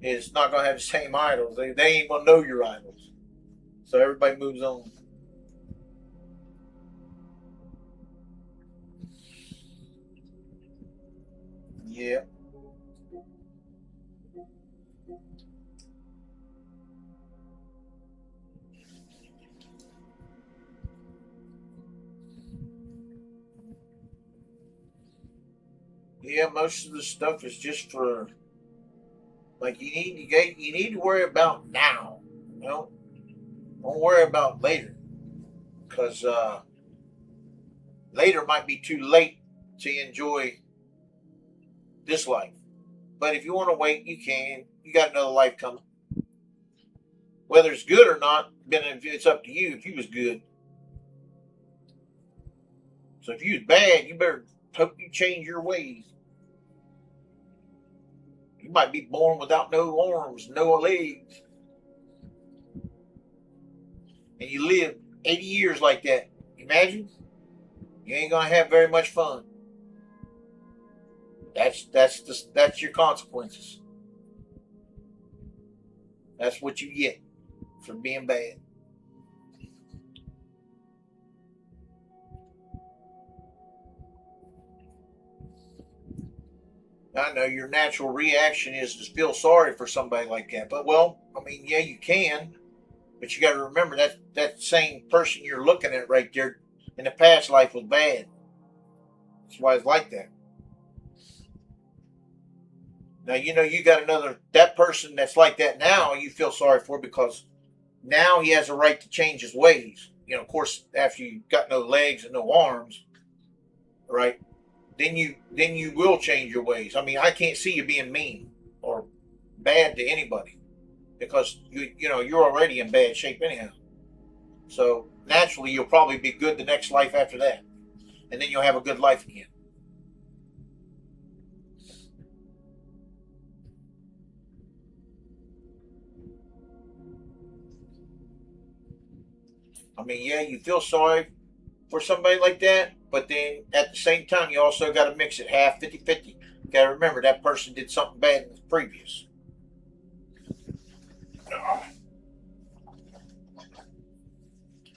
is not gonna have the same idols. They ain't gonna know your idols. So everybody moves on. Yeah. Yeah, most of the stuff is just for like you need to worry about now. You know, don't worry about later because later might be too late to enjoy this life. But if you want to wait, you can. You got another life coming. Whether it's good or not, then it's up to you. If you was good, so if you was bad, you better hope you change your ways. You might be born without no arms, no legs, and you live 80 years like that. Imagine you ain't gonna have very much fun. That's your consequences. That's what you get for being bad. I know your natural reaction is to feel sorry for somebody like that, but well, I mean, yeah, you can, but you got to remember that same person you're looking at right there in the past life was bad. That's why it's like that. Now you know you got that person that's like that now. You feel sorry for because now he has a right to change his ways. You know, of course, after you got no legs and no arms, right? Then you will change your ways. I mean, I can't see you being mean or bad to anybody because you're already in bad shape anyhow. So naturally, you'll probably be good the next life after that, and then you'll have a good life again. I mean, yeah, you feel sorry for somebody like that, but then at the same time, you also got to mix it half 50-50. You got to remember that person did something bad in the previous.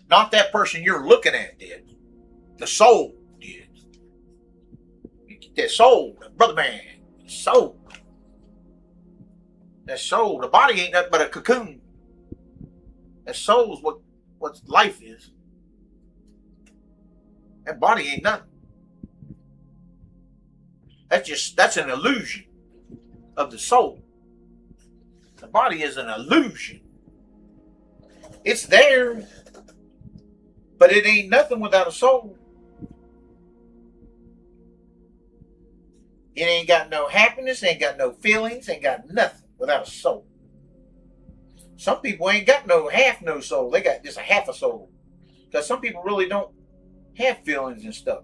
Not that person you're looking at did. The soul did. You get that soul, brother man. Soul. That soul. The body ain't nothing but a cocoon. That soul is what life is. That body ain't nothing. That's an illusion of the soul. The body is an illusion. It's there, but it ain't nothing without a soul. It ain't got no happiness, ain't got no feelings, ain't got nothing without a soul. Some people ain't got no soul. They got just a half a soul. Because some people really don't have feelings and stuff.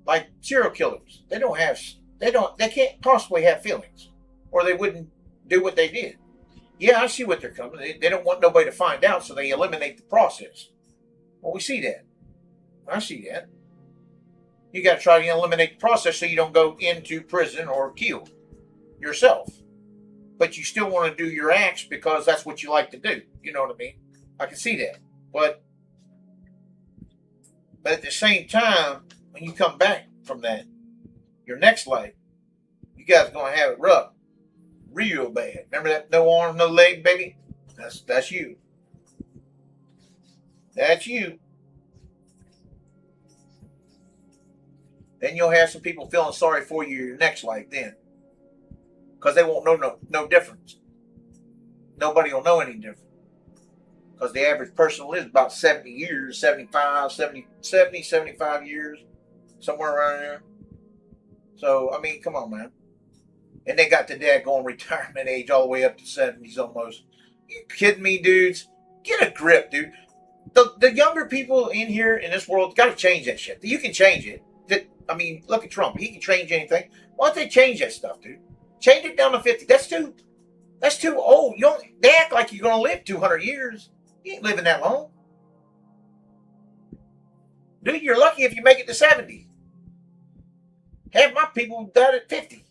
Like serial killers. They can't possibly have feelings. Or they wouldn't do what they did. Yeah, I see what they're coming. They don't want nobody to find out, so they eliminate the process. Well, we see that. I see that. You got to try to eliminate the process so you don't go into prison or killed yourself. But you still want to do your acts because that's what you like to do. You know what I mean? I can see that. But at the same time, when you come back from that, your next life, you guys are going to have it rough. real bad. Remember that no arm, no leg, baby? That's you. That's you. Then you'll have some people feeling sorry for you your next life then. Because they won't know no difference. Nobody will know any different. Because the average person lives about 70 years, 75, 70, 75 years, somewhere around there. So, I mean, come on, man. And they got the dad going retirement age all the way up to 70s almost. You kidding me, dudes? Get a grip, dude. The younger people in here in this world got to change that shit. You can change it. I mean, look at Trump. He can change anything. Why don't they change that stuff, dude? Change it down to 50. That's too old. They act like you're going to live 200 years. You ain't living that long. Dude, you're lucky if you make it to 70. Half my people died at 50.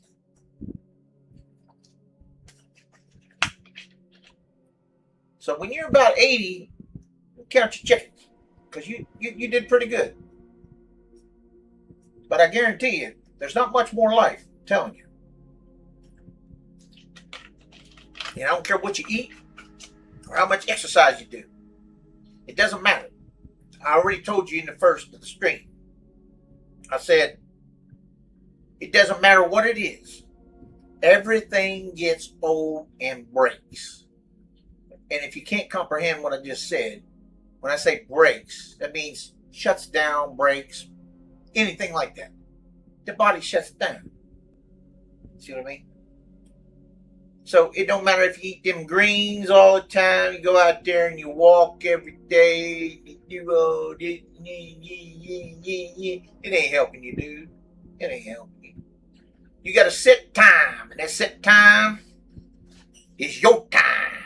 So when you're about 80, count your chickens. Because you did pretty good. But I guarantee you, there's not much more life. I'm telling you. And I don't care what you eat or how much exercise you do. It doesn't matter. I already told you in the first of the stream. I said, it doesn't matter what it is. Everything gets old and breaks. And if you can't comprehend what I just said, when I say breaks, that means shuts down, breaks, anything like that. The body shuts down. See what I mean? So it don't matter if you eat them greens all the time, you go out there and you walk every day, it ain't helping you, dude. It ain't helping you. You got to set time, and that set time is your time.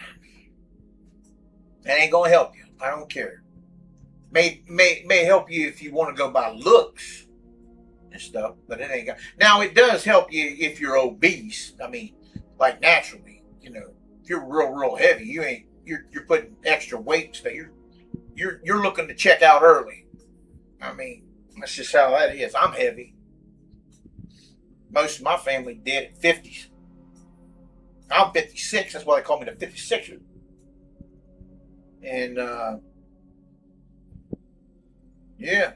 That ain't gonna help you. I don't care. May help you if you want to go by looks and stuff, but it ain't got. Now it does help you if you're obese. I mean, like naturally, if you're real heavy, you're putting extra weight. So you're looking to check out early. I mean, that's just how that is. I'm heavy. Most of my family dead at 50s. I'm 56. That's why they call me the 56er. And yeah.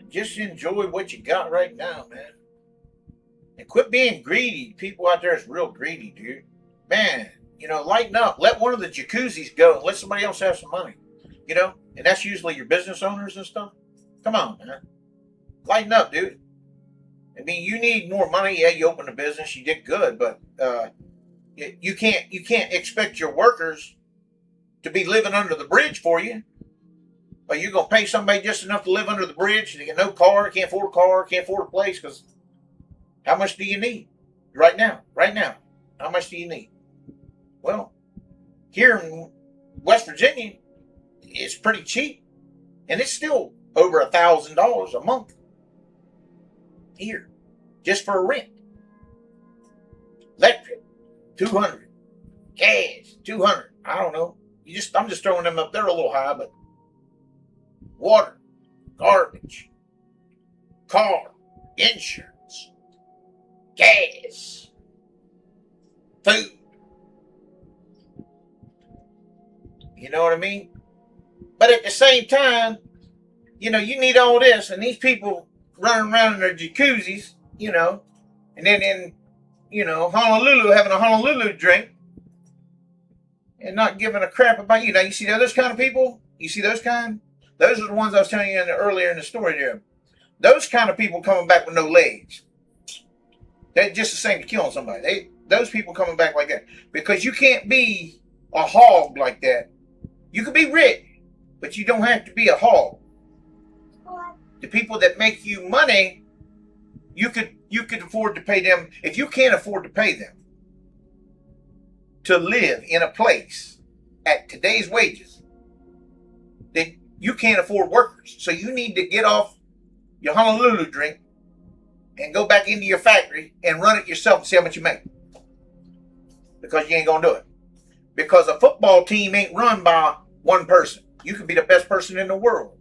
Just enjoy what you got right now, man. And quit being greedy. People out there is real greedy, dude. Man, lighten up. Let one of the jacuzzis go and let somebody else have some money. And that's usually your business owners and stuff. Come on, man. Lighten up, dude. I mean, you need more money. Yeah, you opened a business, you did good, but you can't expect your workers to be living under the bridge for you. But you're gonna pay somebody just enough to live under the bridge. They get no car, can't afford a car, can't afford a place. Because how much do you need right now? Right now, how much do you need? Well, here in West Virginia, it's pretty cheap, and it's still over $1,000 a month here, just for a rent. Electric, $200. Gas, $200. I don't know. I'm just throwing them up there a little high, but water, garbage, car, insurance, gas, food. You know what I mean? But at the same time, you need all this, and these people running around in their jacuzzis, and then in, Honolulu having a Honolulu drink and not giving a crap about you. Now, you see those kind of people? You see those kind? Those are the ones I was telling you earlier in the story there. Those kind of people coming back with no legs. They're just the same as killing somebody. Those people coming back like that. Because you can't be a hog like that. You could be rich, but you don't have to be a hog. The people that make you money, you could afford to pay them. If you can't afford to pay them to live in a place at today's wages, then you can't afford workers. So you need to get off your Honolulu drink and go back into your factory and run it yourself and see how much you make. Because you ain't going to do it. Because a football team ain't run by one person. You could be the best person in the world.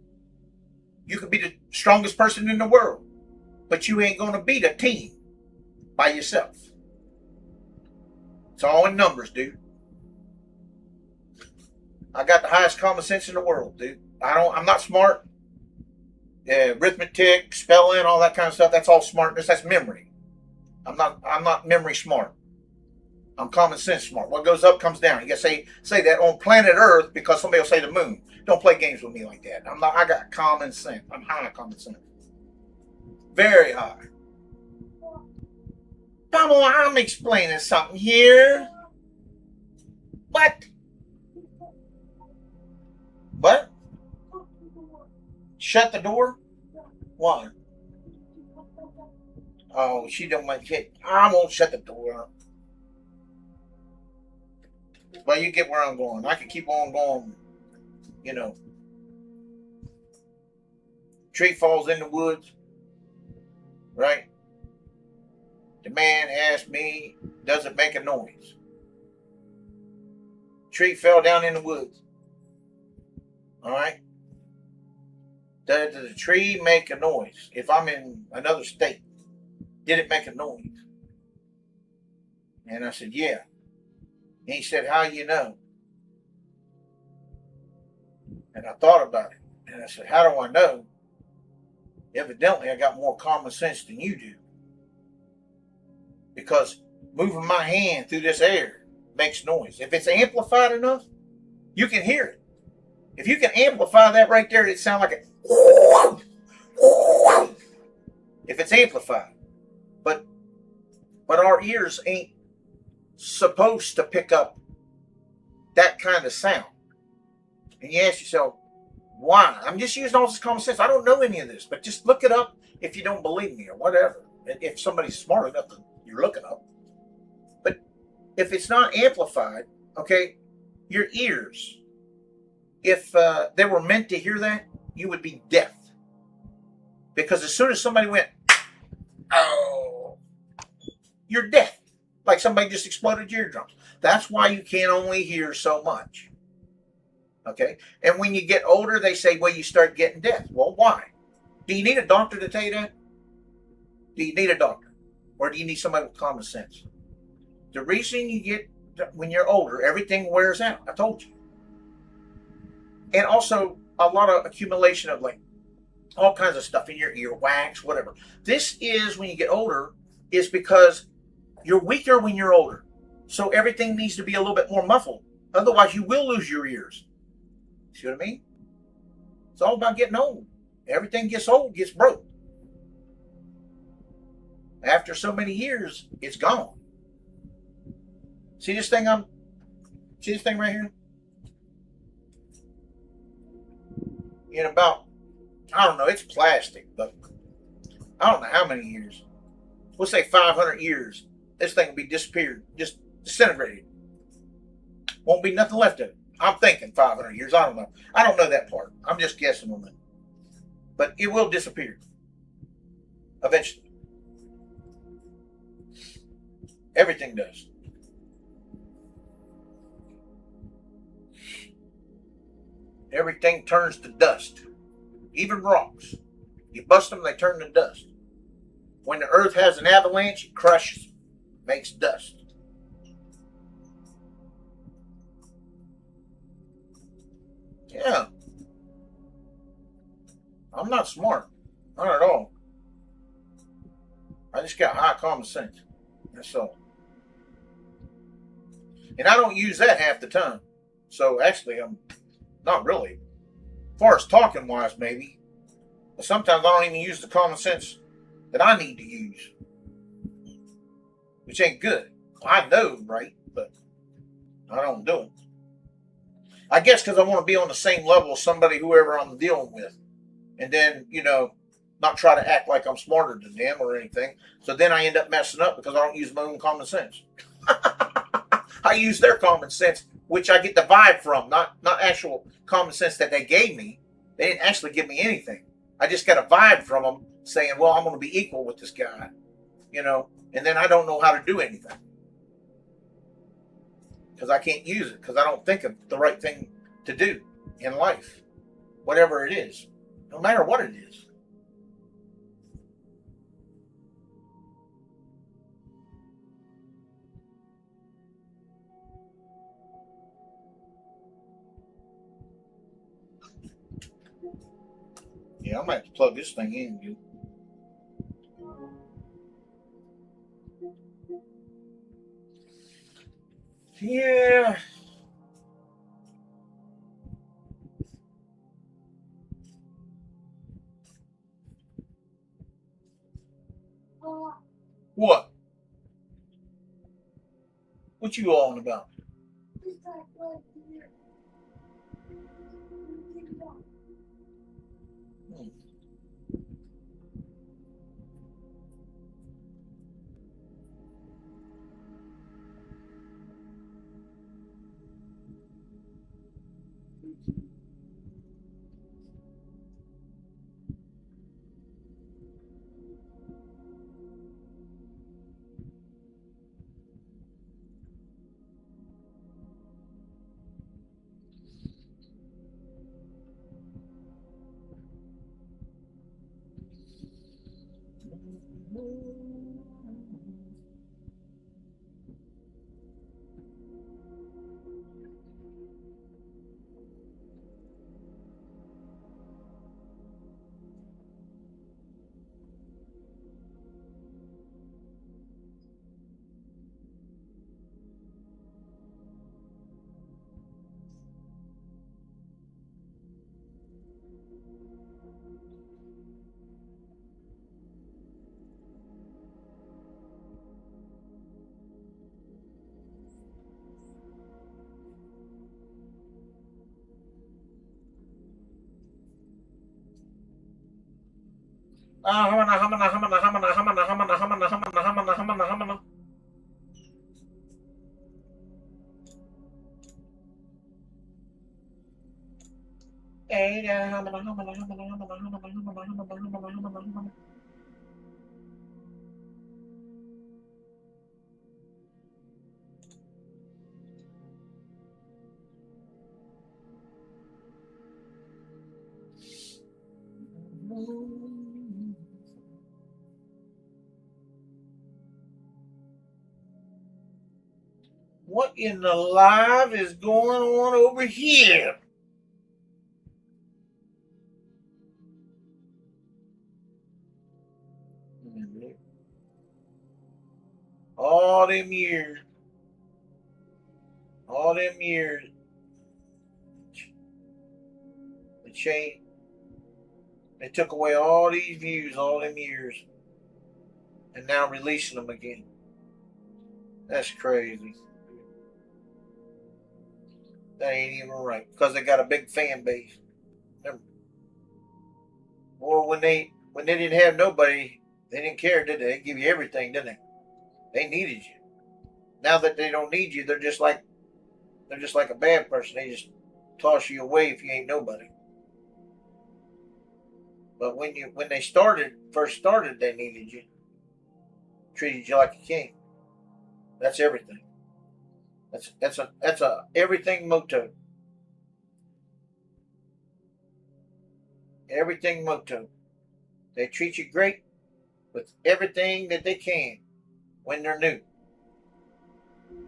You could be the strongest person in the world. but you ain't going to beat a team by yourself. It's all in numbers, dude. I got the highest common sense in the world, dude. I'm not smart. Arithmetic, spelling, all that kind of stuff, that's all smartness. That's memory. I'm not memory smart. I'm common sense smart. What goes up comes down. You gotta say that on planet Earth because somebody will say the moon. Don't play games with me like that. I got common sense. I'm high on common sense. Very high. Pamela, I'm explaining something here. What? What? Shut the door? Why? Oh, she don't like it. I won't shut the door. Well, you get where I'm going. I can keep on going, you know. Tree falls in the woods, right? The man asked me, does it make a noise? Tree fell down in the woods. All right? Does the tree make a noise? If I'm in another state, did it make a noise? And I said, yeah. And he said, how you know? And I thought about it. And I said, how do I know? Evidently, I got more common sense than you do. Because moving my hand through this air makes noise. If it's amplified enough, you can hear it. If you can amplify that right there, it sounds like a... If it's amplified. But our ears ain't supposed to pick up that kind of sound. And you ask yourself, why? I'm just using all this common sense. I don't know any of this, but just look it up if you don't believe me or whatever. If somebody's smart enough to you're looking up. But if it's not amplified, okay, your ears, if they were meant to hear that, you would be deaf. Because as soon as somebody went, oh, you're deaf. Like somebody just exploded your eardrums. That's why you can only hear so much. Okay? And when you get older, they say, well, you start getting deaf. Well, why? Do you need a doctor to tell you that? Do you need a doctor? Or do you need somebody with common sense? The reason you get, when you're older, everything wears out. I told you. And also, a lot of accumulation of like all kinds of stuff in your ear, wax, whatever. This is, when you get older, is because you're weaker when you're older. So everything needs to be a little bit more muffled. Otherwise, you will lose your ears. See what I mean? It's all about getting old. Everything gets old, gets broke. After so many years, it's gone. See this thing see this thing right here? In about, I don't know, it's plastic, but I don't know how many years. We'll say 500 years. This thing will be disappeared, just disintegrated. Won't be nothing left of it. I'm thinking 500 years. I don't know. I don't know that part. I'm just guessing on that. But it will disappear eventually. Everything does. Everything turns to dust. Even rocks. You bust them, they turn to dust. When the earth has an avalanche, it crushes them. Makes dust. Yeah. I'm not smart. Not at all. I just got high common sense. That's all. And I don't use that half the time. So actually, I'm not really. As far as talking wise, maybe. But sometimes I don't even use the common sense that I need to use. Which ain't good. I know, right? But I don't do it. I guess because I want to be on the same level as somebody, whoever I'm dealing with. And then, not try to act like I'm smarter than them or anything. So then I end up messing up because I don't use my own common sense. I use their common sense, which I get the vibe from, not actual common sense that they gave me. They didn't actually give me anything. I just got a vibe from them saying, well, I'm going to be equal with this guy, and then I don't know how to do anything. Because I can't use it, because I don't think of the right thing to do in life, whatever it is, no matter what it is. Yeah, I might have to plug this thing in. You. Yeah. What? What you on about? Hmm. What in the live is going on over here? All them years. All them years. The chain. They took away all these views all them years. And now releasing them again. That's crazy. That ain't even right. Because they got a big fan base. Or when they didn't have nobody, they didn't care, did they? They give you everything, didn't they? They needed you. Now that they don't need you, they're just like a bad person. They just toss you away if you ain't nobody. But when they first started, they needed you, treated you like a king. That's everything. That's a everything motto. Everything motto. They treat you great with everything that they can when they're new.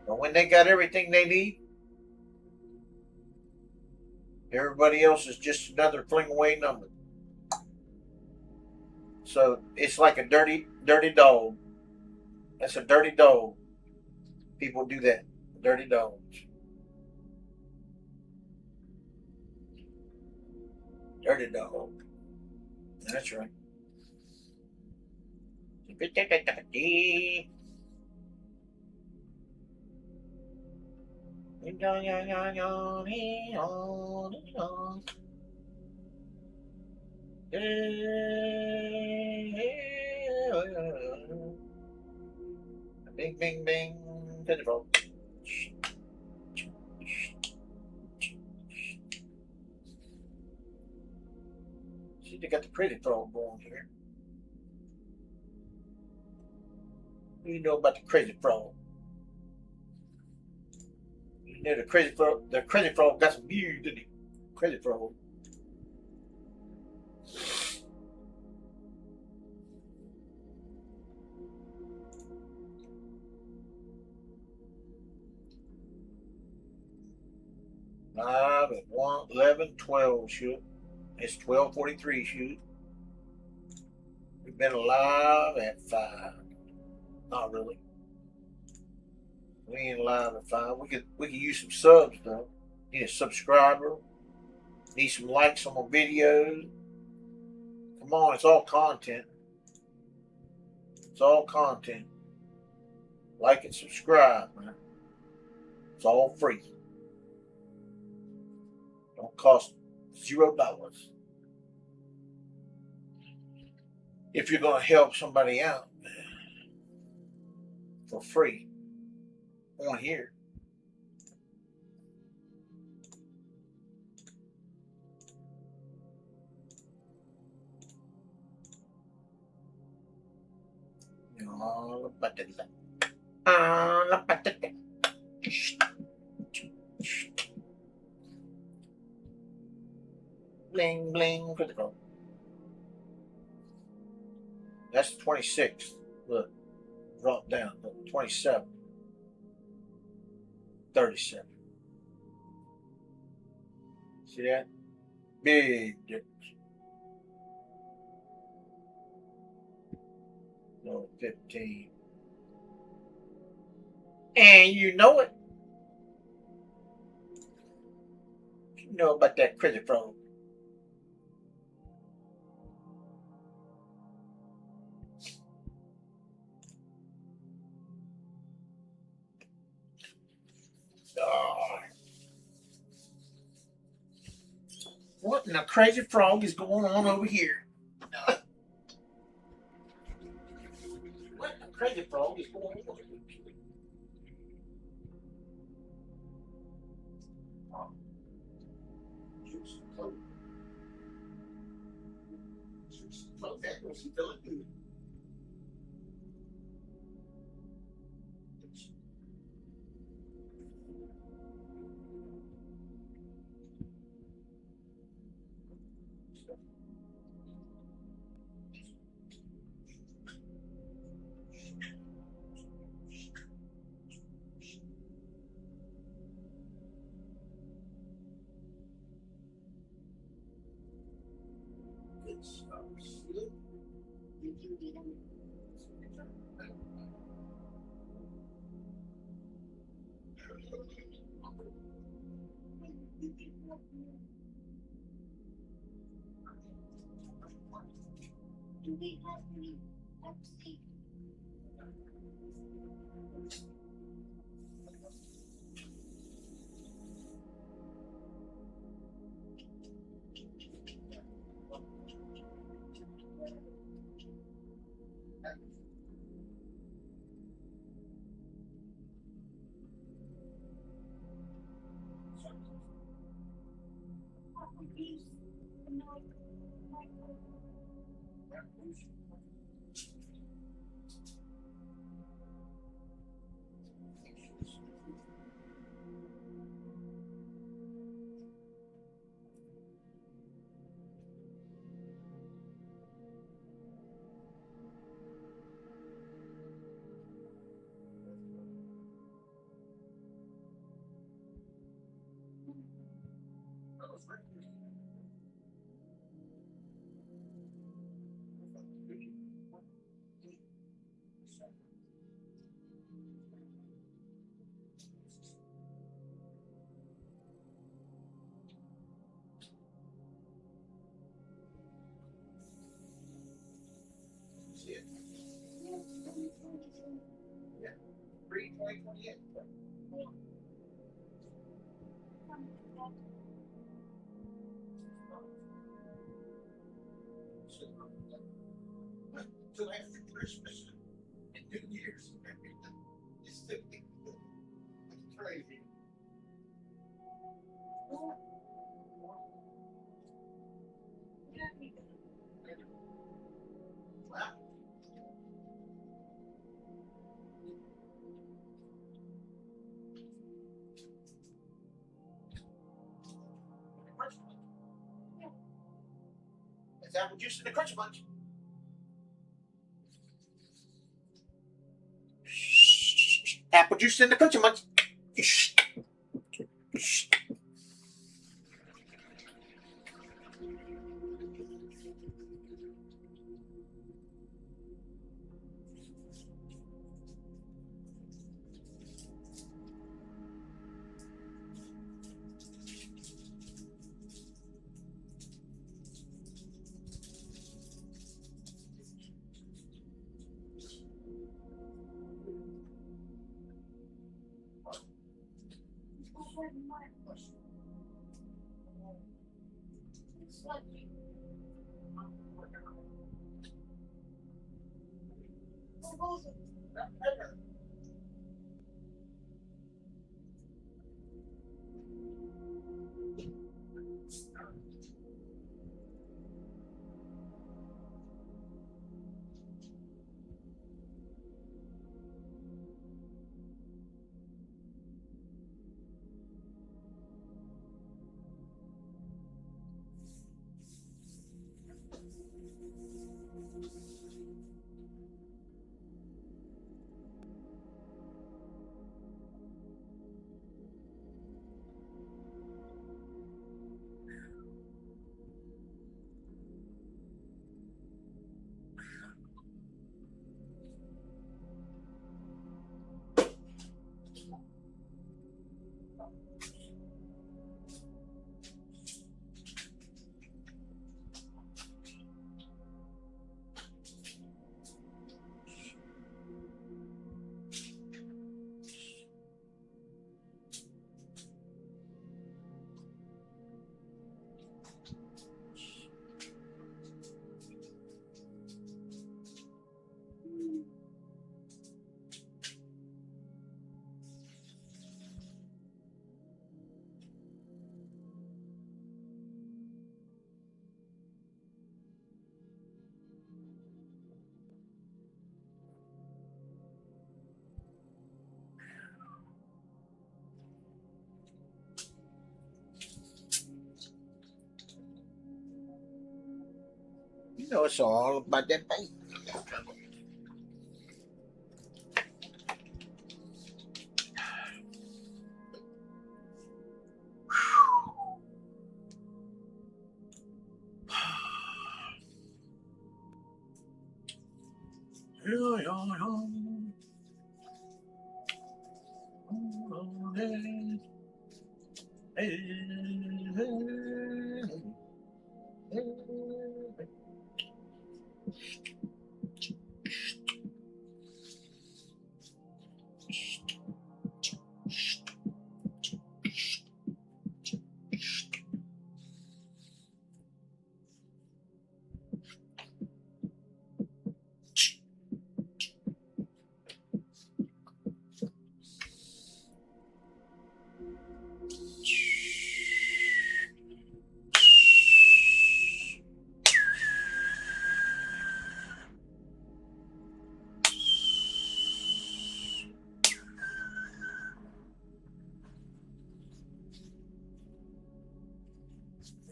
But when they got everything they need, everybody else is just another fling away number. So it's like a dirty dog. That's a dirty dog. People do that. Dirty dogs. Dirty dog. That's right. Bing, bing, bing. Pitiful. See, they got the pretty frog going here. You know about the crazy frog. You know the crazy frog got some views, didn't he? Crazy frog. Live at 1, 11, 12 shoot. It's 12:43 shoot. We've been alive at 5. Not really. We ain't alive at 5. We could use some subs though. Need a subscriber. Need some likes on my videos. Come on, it's all content. It's all content. Like and subscribe, man. It's all free. Don't cost $0. If you're gonna help somebody out for free on here. All about that. All about that. Bling bling critical. That's the 26th. Look, drop down. Look, 27. 37. See that? Big difference. No, 15. And you know it. You know about that credit fraud. What in the crazy frog is going on over here? What in the crazy frog is going on? Yeah. Pre-2028. Till after Christmas and New Year's. It's crazy. Wow. It's apple juice in the Crunch Bunch. Apple juice in the Crunch Bunch. You know, it's all about that paint.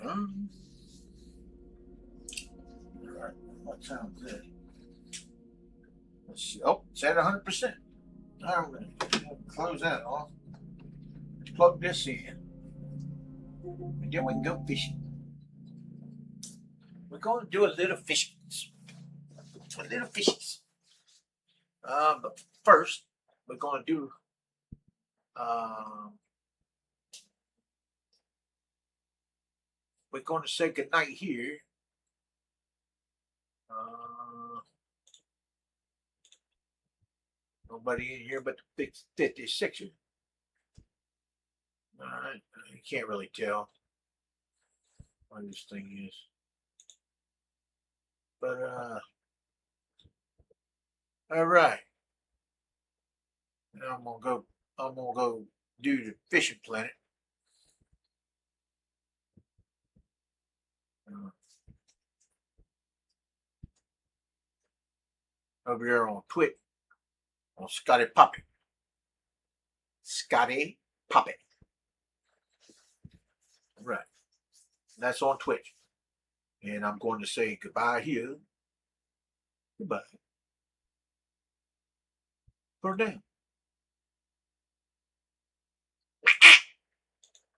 All right, what time is it? Let's see. Oh, it's at 100%. I'm going to close that off. Plug this in. And then we can go fishing. We're going to do a little fishing. A little fishies. But first, we're going to do we're going to say goodnight here. Nobody in here but the 56er. All right, you can't really tell what this thing is, but all right. Now I'm gonna go do the fishing planet. Over there on Twitch, on Scotty Poppet. Scotty Poppet. Right. That's on Twitch. And I'm going to say goodbye here. Goodbye. For now.